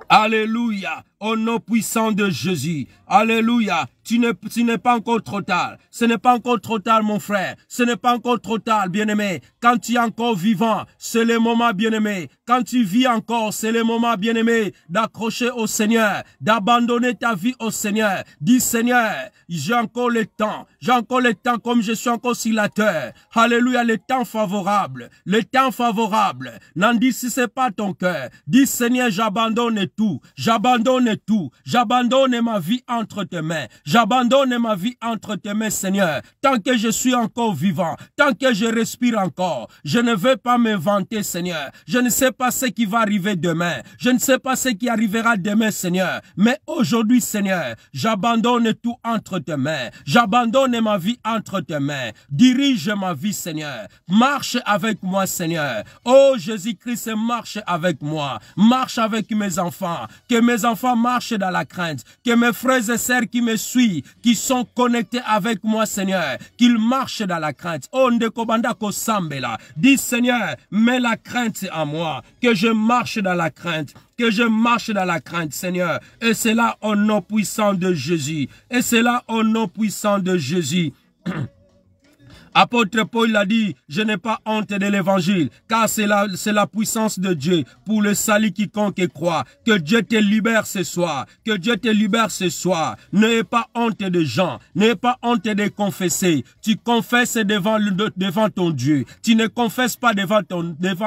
Alléluia, au nom puissant de Jésus. Alléluia, tu n'es pas encore trop tard. Ce n'est pas encore trop tard, mon frère. Ce n'est pas encore trop tard, bien-aimé. Quand tu es encore vivant, c'est le moment, bien-aimé. Quand tu vis encore, c'est le moment, bien-aimé, d'accrocher au Seigneur, d'abandonner ta vie au Seigneur. Dis, Seigneur, j'ai encore le temps. J'ai encore le temps comme je suis encore sur la terre. Alléluia, le temps favorable. Le temps favorable. N'en dis si c'est pas ton cœur. Dis, Seigneur, j'abandonne tout. J'abandonne tout. J'abandonne ma vie entre tes mains. J'abandonne ma vie entre tes mains, Seigneur. Tant que je suis encore vivant, tant que je respire encore, je ne veux pas me vanter, Seigneur. Je ne sais pas ce qui va arriver demain. Je ne sais pas ce qui arrivera demain, Seigneur. Mais aujourd'hui, Seigneur, j'abandonne tout entre tes mains. J'abandonne ma vie entre tes mains. Dirige ma vie, Seigneur. Marche avec moi, Seigneur. Oh, Jésus-Christ, marche avec moi. Marche avec mes enfants. Que mes enfants marchent dans la crainte. Que mes frères et sœurs qui me suivent, qui sont connectés avec moi, Seigneur, qu'ils marchent dans la crainte. Oh, Ndekobanda Kosambela. Dis, Seigneur, mets la crainte en moi. Que je marche dans la crainte. Que je marche dans la crainte, Seigneur. Et c'est là au nom puissant de Jésus. Et c'est là au nom puissant de Jésus. Apôtre Paul l'a dit, je n'ai pas honte de l'évangile, car c'est la puissance de Dieu pour le salut quiconque croit. Que Dieu te libère ce soir, que Dieu te libère ce soir. N'ayez pas honte de gens, n'ayez pas honte de confesser. Tu confesses devant ton Dieu. Tu ne confesses pas devant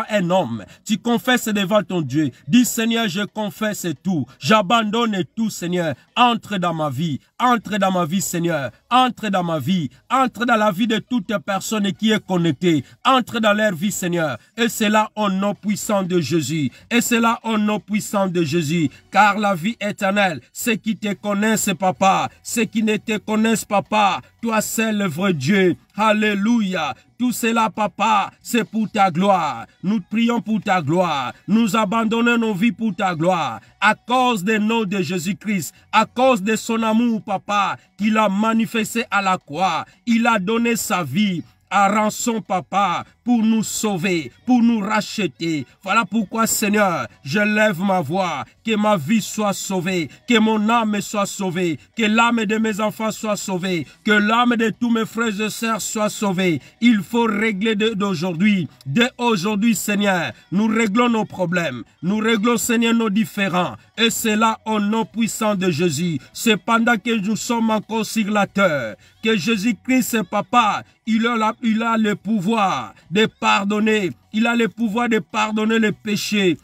un homme. Tu confesses devant ton Dieu. Dis, Seigneur, je confesse tout. J'abandonne tout, Seigneur. Entre dans ma vie. Entre dans ma vie, Seigneur. Entre dans ma vie. Entre dans la vie de toute personne qui est connectée. Entre dans leur vie, Seigneur. Et c'est là au nom puissant de Jésus. Et c'est là au nom puissant de Jésus. Car la vie éternelle, ceux qui te connaissent, Papa, ceux qui ne te connaissent, Papa, toi seul le vrai Dieu. Alléluia. Tout cela, Papa, c'est pour ta gloire. Nous prions pour ta gloire. Nous abandonnons nos vies pour ta gloire. À cause des noms de Jésus-Christ, à cause de son amour, Papa, qu'il a manifesté à la croix. Il a donné sa vie à rançon, Papa, pour nous sauver, pour nous racheter. Voilà pourquoi, Seigneur, je lève ma voix, que ma vie soit sauvée, que mon âme soit sauvée, que l'âme de mes enfants soit sauvée, que l'âme de tous mes frères et sœurs soit sauvée. Il faut régler d'aujourd'hui. Dès aujourd'hui, Seigneur, nous réglons nos problèmes. Nous réglons, Seigneur, nos différends. Et c'est là au nom puissant de Jésus. C'est pendant que nous sommes encore sur la terre que Jésus-Christ, Papa, il a le pouvoir de pardonner. Il a le pouvoir de pardonner les péchés.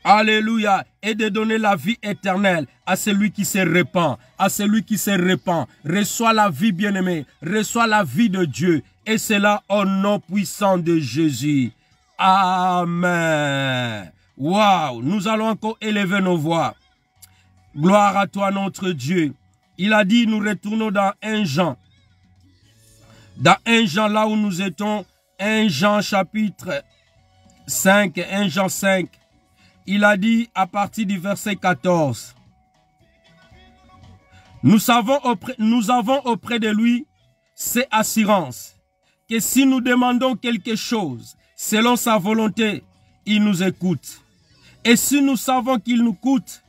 Alléluia. Et de donner la vie éternelle à celui qui se répand. À celui qui se répand. Reçois la vie, bien-aimé. Reçois la vie de Dieu. Et c'est là au nom puissant de Jésus. Amen. Waouh. Nous allons encore élever nos voix. Gloire à toi, notre Dieu. Il a dit, nous retournons dans 1 Jean. Dans 1 Jean, là où nous étions, 1 Jean chapitre 5, 1 Jean 5. Il a dit à partir du verset 14. Nous avons auprès de lui cette assurance que si nous demandons quelque chose selon sa volonté, il nous écoute. Et si nous savons qu'il nous coûte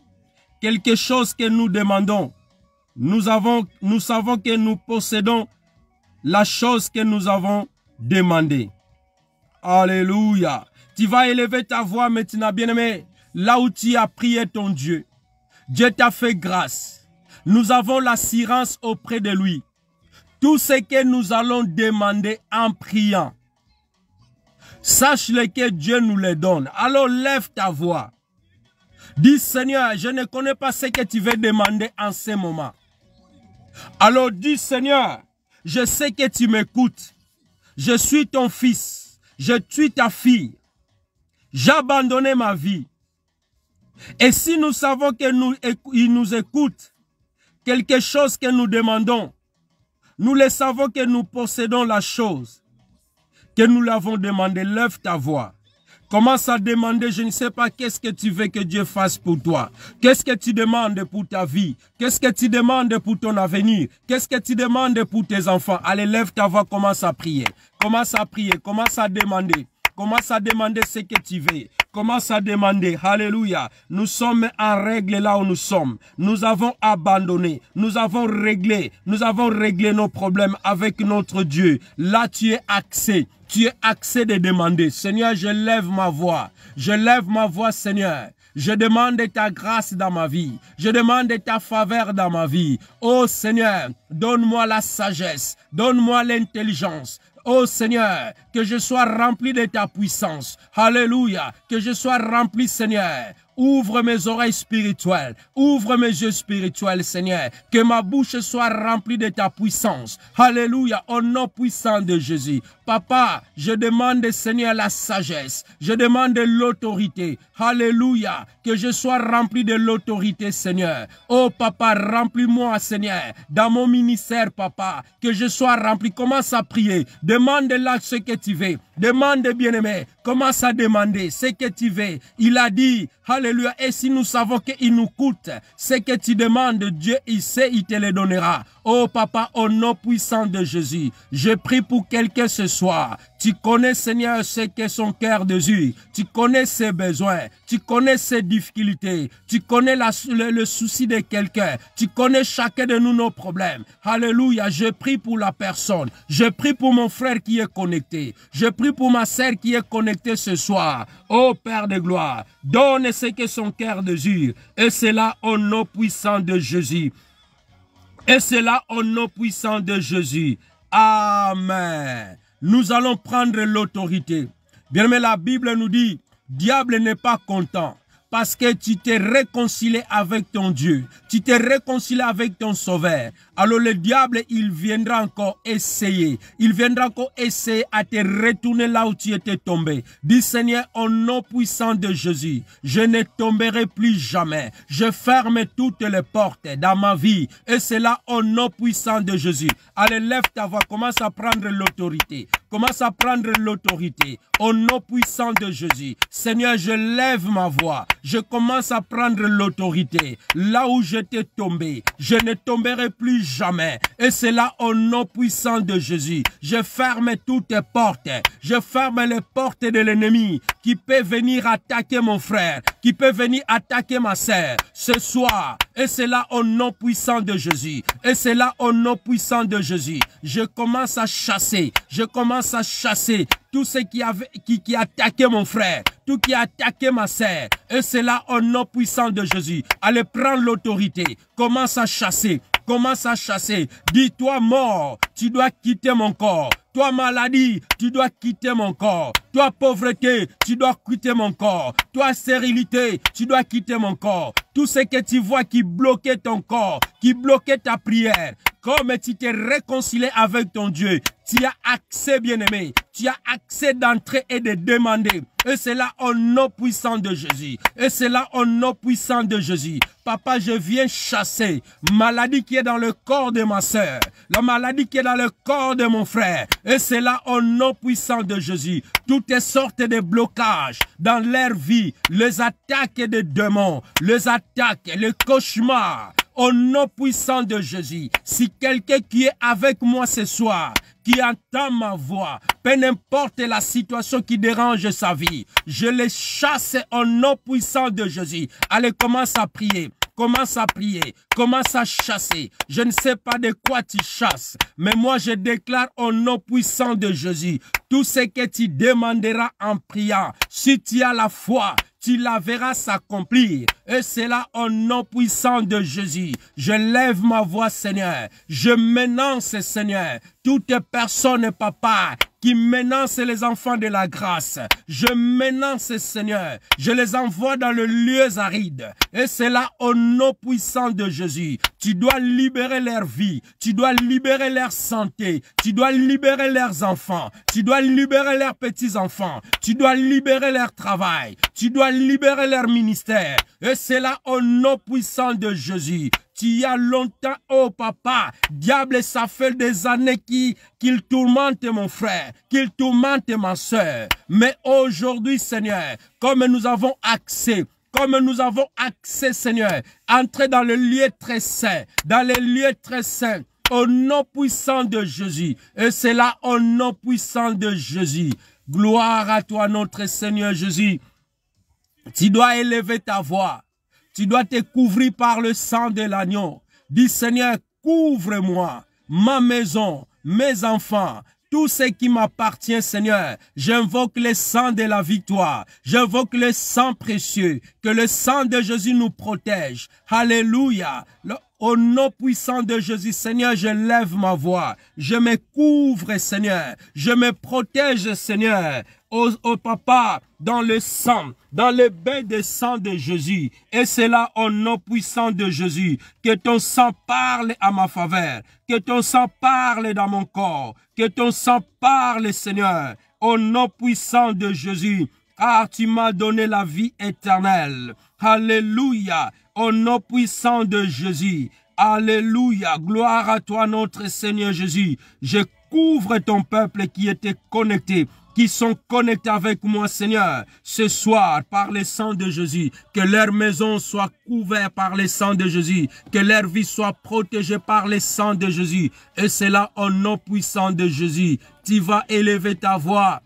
quelque chose que nous demandons, nous savons que nous possédons la chose que nous avons demandée. Alléluia. Tu vas élever ta voix maintenant, bien-aimé. Là où tu as prié ton Dieu. Dieu t'a fait grâce. Nous avons l'assurance auprès de lui. Tout ce que nous allons demander en priant, sache-le que Dieu nous le donne. Alors lève ta voix. Dis, Seigneur, je ne connais pas ce que tu veux demander en ce moment. Alors dis, Seigneur, je sais que tu m'écoutes. Je suis ton fils. Je suis ta fille. J'ai abandonné ma vie. Et si nous savons qu'il nous écoute, quelque chose que nous demandons, nous le savons que nous possédons la chose. que nous l'avons demandé. Lève ta voix. Commence à demander, je ne sais pas qu'est-ce que tu veux que Dieu fasse pour toi. Qu'est-ce que tu demandes pour ta vie? Qu'est-ce que tu demandes pour ton avenir? Qu'est-ce que tu demandes pour tes enfants? Allez, lève ta voix, commence à prier. Commence à prier, commence à demander. Commence à demander ce que tu veux. Commence à demander. Alléluia. Nous sommes en règle là où nous sommes. Nous avons abandonné. Nous avons réglé nos problèmes avec notre Dieu. Là, tu es axé. Tu es axé de demander. Seigneur, je lève ma voix. Je lève ma voix, Seigneur. Je demande ta grâce dans ma vie. Je demande ta faveur dans ma vie. Oh Seigneur, donne-moi la sagesse. Donne-moi l'intelligence. Oh Seigneur, que je sois rempli de ta puissance. Alléluia. Que je sois rempli, Seigneur. Ouvre mes oreilles spirituelles. Ouvre mes yeux spirituels, Seigneur. Que ma bouche soit remplie de ta puissance. Alléluia. Au nom puissant de Jésus. Papa, je demande, Seigneur, la sagesse. Je demande l'autorité. Alléluia. Que je sois rempli de l'autorité, Seigneur. Oh, Papa, remplis-moi, Seigneur. Dans mon ministère, Papa. Que je sois rempli. Commence à prier. Demande-là ce que tu veux. Demande, bien-aimé. Commence à demander ce que tu veux. Il a dit, alléluia, et si nous savons qu'il nous coûte, ce que tu demandes, Dieu, il sait, il te le donnera. Oh Papa, au nom puissant de Jésus, je prie pour quelqu'un ce soir. Tu connais, Seigneur, ce qu'est son cœur désir. Tu connais ses besoins. Tu connais ses difficultés. Tu connais le souci de quelqu'un. Tu connais chacun de nous nos problèmes. Alléluia, je prie pour la personne. Je prie pour mon frère qui est connecté. Je prie pour ma sœur qui est connectée ce soir. Oh Père de gloire, donne ce que son cœur désire. Et c'est là au nom puissant de Jésus. Et c'est là au nom puissant de Jésus. Amen. Nous allons prendre l'autorité. Bien, mais la Bible nous dit, diable n'est pas content. Parce que tu t'es réconcilié avec ton Dieu. Tu t'es réconcilié avec ton Sauveur. Alors le diable, il viendra encore essayer. Il viendra encore essayer à te retourner là où tu étais tombé. Dis Seigneur, au nom puissant de Jésus, je ne tomberai plus jamais. Je ferme toutes les portes dans ma vie. Et c'est là au nom puissant de Jésus. Allez, lève ta voix. Commence à prendre l'autorité. Commence à prendre l'autorité. Au nom puissant de Jésus. Seigneur, je lève ma voix. Je commence à prendre l'autorité. Là où j'étais tombé, je ne tomberai plus jamais. Et c'est là au nom puissant de Jésus. Je ferme toutes les portes. Je ferme les portes de l'ennemi qui peut venir attaquer mon frère, qui peut venir attaquer ma sœur ce soir. Et c'est là au nom puissant de Jésus. Et c'est là au nom puissant de Jésus. Je commence à chasser. Je commence à chasser tout ce qui attaquait mon frère, tout qui a attaqué ma sœur. Et c'est là au nom puissant de Jésus. Allez, prends l'autorité. Commence à chasser. Commence à chasser. Dis-toi mort, tu dois quitter mon corps. Toi maladie, tu dois quitter mon corps. Toi pauvreté, tu dois quitter mon corps. Toi stérilité, tu dois quitter mon corps. Tout ce que tu vois qui bloquait ton corps, qui bloquait ta prière, comme tu t'es réconcilié avec ton Dieu, tu as accès, bien-aimé. Tu as accès d'entrer et de demander. Et c'est là au nom puissant de Jésus. Et c'est là au nom puissant de Jésus. Papa, je viens chasser maladie qui est dans le corps de ma sœur, la maladie qui est dans le corps de mon frère. Et c'est là au nom puissant de Jésus. Toutes sortes de blocages dans leur vie, les attaques des démons, les attaques, les cauchemars. Au nom puissant de Jésus, si quelqu'un qui est avec moi ce soir, qui entend ma voix, peu n'importe la situation qui dérange sa vie, je les chasse au nom puissant de Jésus. Allez, commence à prier. Commence à prier, commence à chasser. Je ne sais pas de quoi tu chasses, mais moi je déclare au nom puissant de Jésus, tout ce que tu demanderas en priant, si tu as la foi, tu la verras s'accomplir. Et c'est là au nom puissant de Jésus. Je lève ma voix, Seigneur. Je menance, Seigneur, toute personne, Papa, qui menace les enfants de la grâce. Je menace, Seigneur. Je les envoie dans le lieu aride. Et c'est là au nom puissant de Jésus. Tu dois libérer leur vie. Tu dois libérer leur santé. Tu dois libérer leurs enfants. Tu dois libérer leurs petits-enfants. Tu dois libérer leur travail. Tu dois libérer leur ministère. Et c'est là au nom puissant de Jésus. Tu y as longtemps, oh papa, diable, ça fait des années qu'il tourmente mon frère, qu'il tourmente ma soeur. Mais aujourd'hui, Seigneur, comme nous avons accès, Seigneur, entrer dans le lieu très saint, au nom puissant de Jésus. Et c'est là au nom puissant de Jésus. Gloire à toi, notre Seigneur Jésus. Tu dois élever ta voix. Tu dois te couvrir par le sang de l'agneau. Dis, Seigneur, couvre-moi, ma maison, mes enfants, tout ce qui m'appartient, Seigneur. J'invoque le sang de la victoire. J'invoque le sang précieux. Que le sang de Jésus nous protège. Alléluia. Au nom puissant de Jésus, Seigneur, je lève ma voix. Je me couvre, Seigneur. Je me protège, Seigneur. Au papa, dans le sang, dans le bain de sang de Jésus. Et c'est là, au nom puissant de Jésus, que ton sang parle à ma faveur. Que ton sang parle dans mon corps. Que ton sang parle, Seigneur. Au nom puissant de Jésus. Car tu m'as donné la vie éternelle. Alléluia. Au nom puissant de Jésus. Alléluia. Gloire à toi, notre Seigneur Jésus. Je couvre ton peuple qui était connecté, qui sont connectés avec moi, Seigneur, ce soir, par le sang de Jésus. Que leur maison soit couverte par le sang de Jésus. Que leur vie soit protégée par le sang de Jésus. Et c'est là, au nom puissant de Jésus. Tu vas élever ta voix.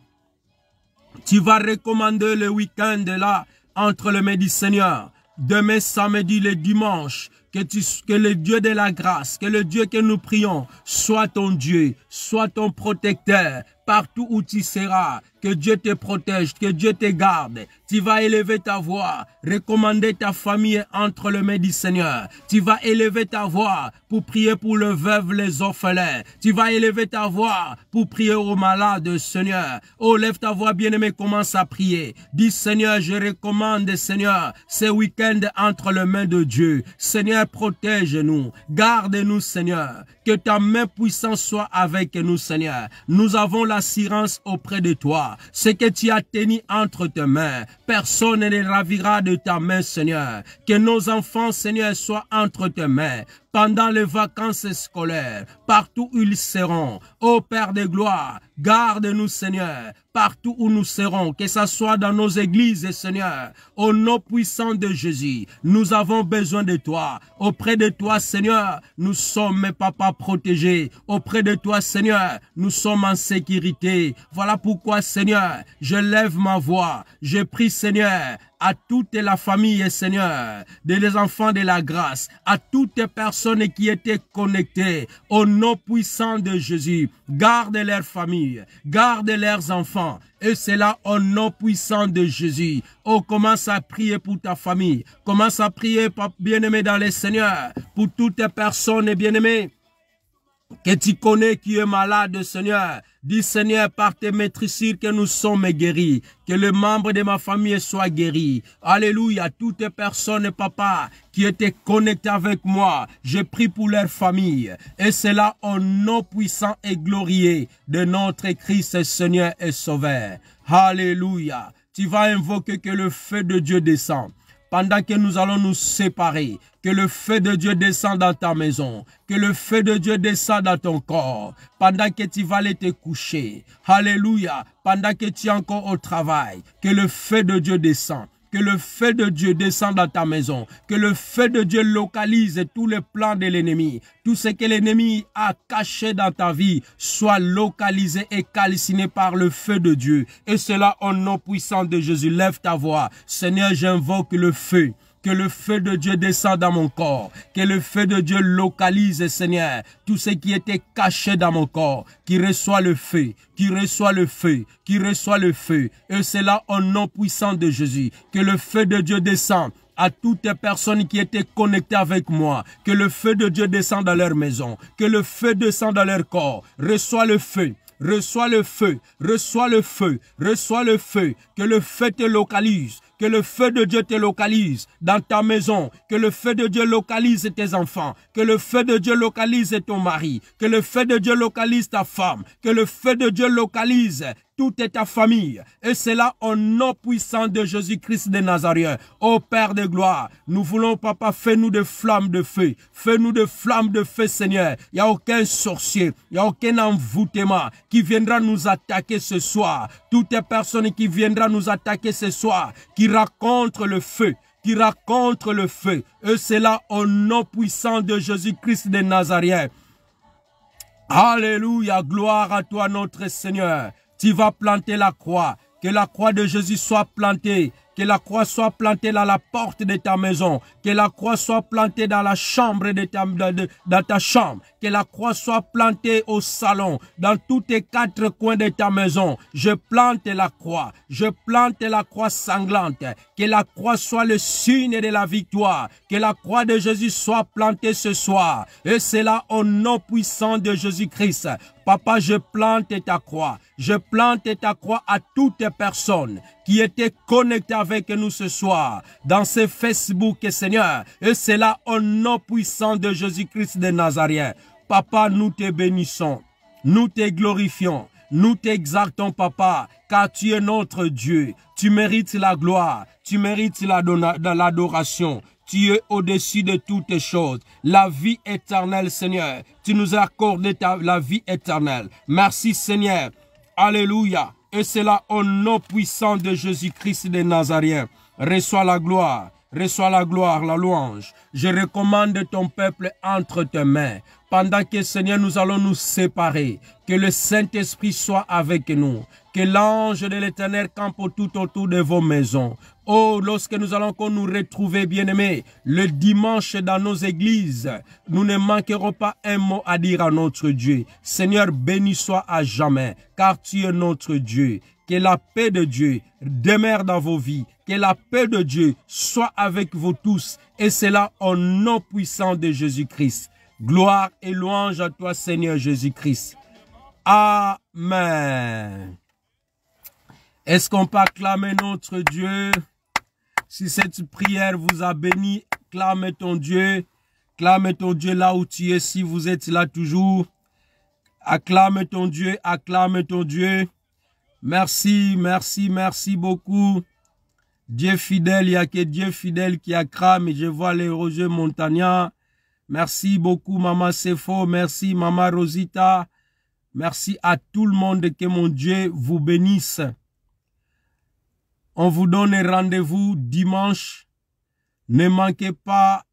Tu vas recommander le week-end là, entre le midi, Seigneur. Demain, samedi, le dimanche, que le Dieu de la grâce, que le Dieu que nous prions, soit ton Dieu, soit ton protecteur, partout où tu seras. Que Dieu te protège, que Dieu te garde. Tu vas élever ta voix, recommander ta famille entre les mains du Seigneur. Tu vas élever ta voix pour prier pour le veuve, les orphelins. Tu vas élever ta voix pour prier aux malades, Seigneur. Oh, lève ta voix, bien-aimé, commence à prier. Dis, Seigneur, je recommande, Seigneur, ce week-end entre les mains de Dieu. Seigneur, protège-nous, garde-nous, Seigneur. Que ta main puissante soit avec nous, Seigneur. Nous avons l'assurance auprès de toi. Ce que tu as tenu entre tes mains, personne ne ravira de ta main, Seigneur. Que nos enfants, Seigneur, soient entre tes mains. Pendant les vacances scolaires, partout où ils seront. Ô Père de gloire, garde-nous, Seigneur, partout où nous serons, que ce soit dans nos églises, Seigneur. Au nom puissant de Jésus, nous avons besoin de toi. Auprès de toi, Seigneur, nous sommes, papa, protégés. Auprès de toi, Seigneur, nous sommes en sécurité. Voilà pourquoi, Seigneur, je lève ma voix. Je prie, Seigneur, à toute la famille, Seigneur, des enfants de la grâce, à toutes les personnes qui étaient connectées, au nom puissant de Jésus, garde leur famille, garde leurs enfants, et c'est là au nom puissant de Jésus. Oh, commence à prier pour ta famille, commence à prier, bien-aimé dans le Seigneur, pour toutes les personnes, bien-aimées, que tu connais qui est malade, Seigneur. Dis, Seigneur, par tes maîtrisures que nous sommes guéris. Que le membre de ma famille soit guéri. Alléluia. Toutes les personnes, papa, qui étaient connectées avec moi, je prie pour leur famille. Et c'est là au nom puissant et glorieux de notre Christ, Seigneur et Sauveur. Alléluia. Tu vas invoquer que le feu de Dieu descende. Pendant que nous allons nous séparer, que le feu de Dieu descende dans ta maison, que le feu de Dieu descende dans ton corps, pendant que tu vas aller te coucher. Alléluia. Pendant que tu es encore au travail, que le feu de Dieu descende. Que le feu de Dieu descende dans ta maison. Que le feu de Dieu localise tous les plans de l'ennemi. Tout ce que l'ennemi a caché dans ta vie soit localisé et calciné par le feu de Dieu. Et cela au nom puissant de Jésus. Lève ta voix. Seigneur, j'invoque le feu. Que le feu de Dieu descende dans mon corps. Que le feu de Dieu localise, Seigneur, tout ce qui était caché dans mon corps. Qui reçoit le feu, qui reçoit le feu, qui reçoit le feu. Et c'est là au nom puissant de Jésus. Que le feu de Dieu descende à toutes les personnes qui étaient connectées avec moi. Que le feu de Dieu descende dans leur maison. Que le feu descende dans leur corps. Reçois le feu. Reçois le feu, reçois le feu, reçois le feu, que le feu te localise, Que le feu de Dieu te localise dans ta maison. Que le feu de Dieu localise tes enfants. Que le feu de Dieu localise ton mari. Que le feu de Dieu localise ta femme. Que le feu de Dieu localise toute ta famille. Et c'est là au nom puissant de Jésus-Christ de Nazareth. Ô Père de gloire, nous voulons, Papa, fais-nous de flammes de feu. Fais-nous de flammes de feu, Seigneur. Il n'y a aucun sorcier, il n'y a aucun envoûtement qui viendra nous attaquer ce soir. Toutes les personnes qui viendront nous attaquer ce soir, qui racontent le feu, qui racontent le feu. Et c'est là au nom puissant de Jésus-Christ de Nazareth. Alléluia, gloire à toi notre Seigneur. Tu vas planter la croix, que la croix de Jésus soit plantée, que la croix soit plantée dans la porte de ta maison, que la croix soit plantée dans la chambre dans ta chambre, que la croix soit plantée au salon, dans tous les quatre coins de ta maison. Je plante la croix, je plante la croix sanglante, que la croix soit le signe de la victoire, que la croix de Jésus soit plantée ce soir. Et c'est là au nom puissant de Jésus-Christ. Papa, je plante ta croix. Je plante ta croix à toutes les personnes qui étaient connectées avec nous ce soir dans ce Facebook, Seigneur. Et c'est là au nom puissant de Jésus-Christ de Nazareth. Papa, nous te bénissons. Nous te glorifions. Nous t'exaltons, Papa, car tu es notre Dieu. Tu mérites la gloire. Tu mérites l'adoration. Tu es au-dessus de toutes choses. La vie éternelle, Seigneur. Tu nous as accordé la vie éternelle. Merci, Seigneur. Alléluia. Et c'est là au nom puissant de Jésus-Christ de Nazareth. Reçois la gloire. Reçois la gloire, la louange. Je recommande ton peuple entre tes mains. Pendant que, Seigneur, nous allons nous séparer. Que le Saint-Esprit soit avec nous. Que l'ange de l'Éternel campe tout autour de vos maisons. Oh, lorsque nous allons nous retrouver, bien-aimés, le dimanche dans nos églises, nous ne manquerons pas un mot à dire à notre Dieu. Seigneur, béni soit à jamais, car tu es notre Dieu. Que la paix de Dieu demeure dans vos vies. Que la paix de Dieu soit avec vous tous. Et c'est là au nom puissant de Jésus-Christ. Gloire et louange à toi, Seigneur Jésus-Christ. Amen. Est-ce qu'on peut acclamer notre Dieu? Si cette prière vous a béni, clame ton Dieu. Clame ton Dieu là où tu es, si vous êtes là toujours. Acclame ton Dieu, acclame ton Dieu. Merci, merci, merci beaucoup. Dieu fidèle, il n'y a que Dieu fidèle qui acclame. Et je vois les Roger Montagnard. Merci beaucoup, Maman Sefo. Merci, Maman Rosita. Merci à tout le monde. Que mon Dieu vous bénisse. On vous donne rendez-vous dimanche. Ne manquez pas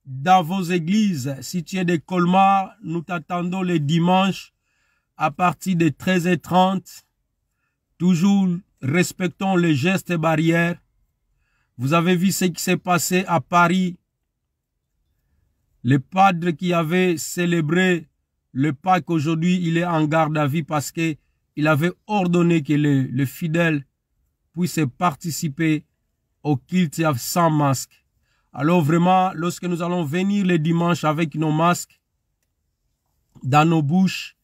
dans vos églises. Si tu es de Colmar, nous t'attendons le dimanche à partir de 13h30. Toujours respectons les gestes barrières. Vous avez vu ce qui s'est passé à Paris. Le padre qui avait célébré le Pâques aujourd'hui, il est en garde à vue parce qu'il avait ordonné que les fidèles puissent participer au culte sans masque. Alors vraiment, lorsque nous allons venir le dimanche avec nos masques dans nos bouches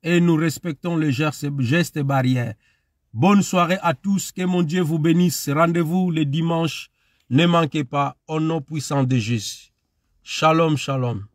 et nous respectons les gestes barrières. Bonne soirée à tous, que mon Dieu vous bénisse. Rendez-vous le dimanche, ne manquez pas, au nom puissant de Jésus. Shalom, shalom.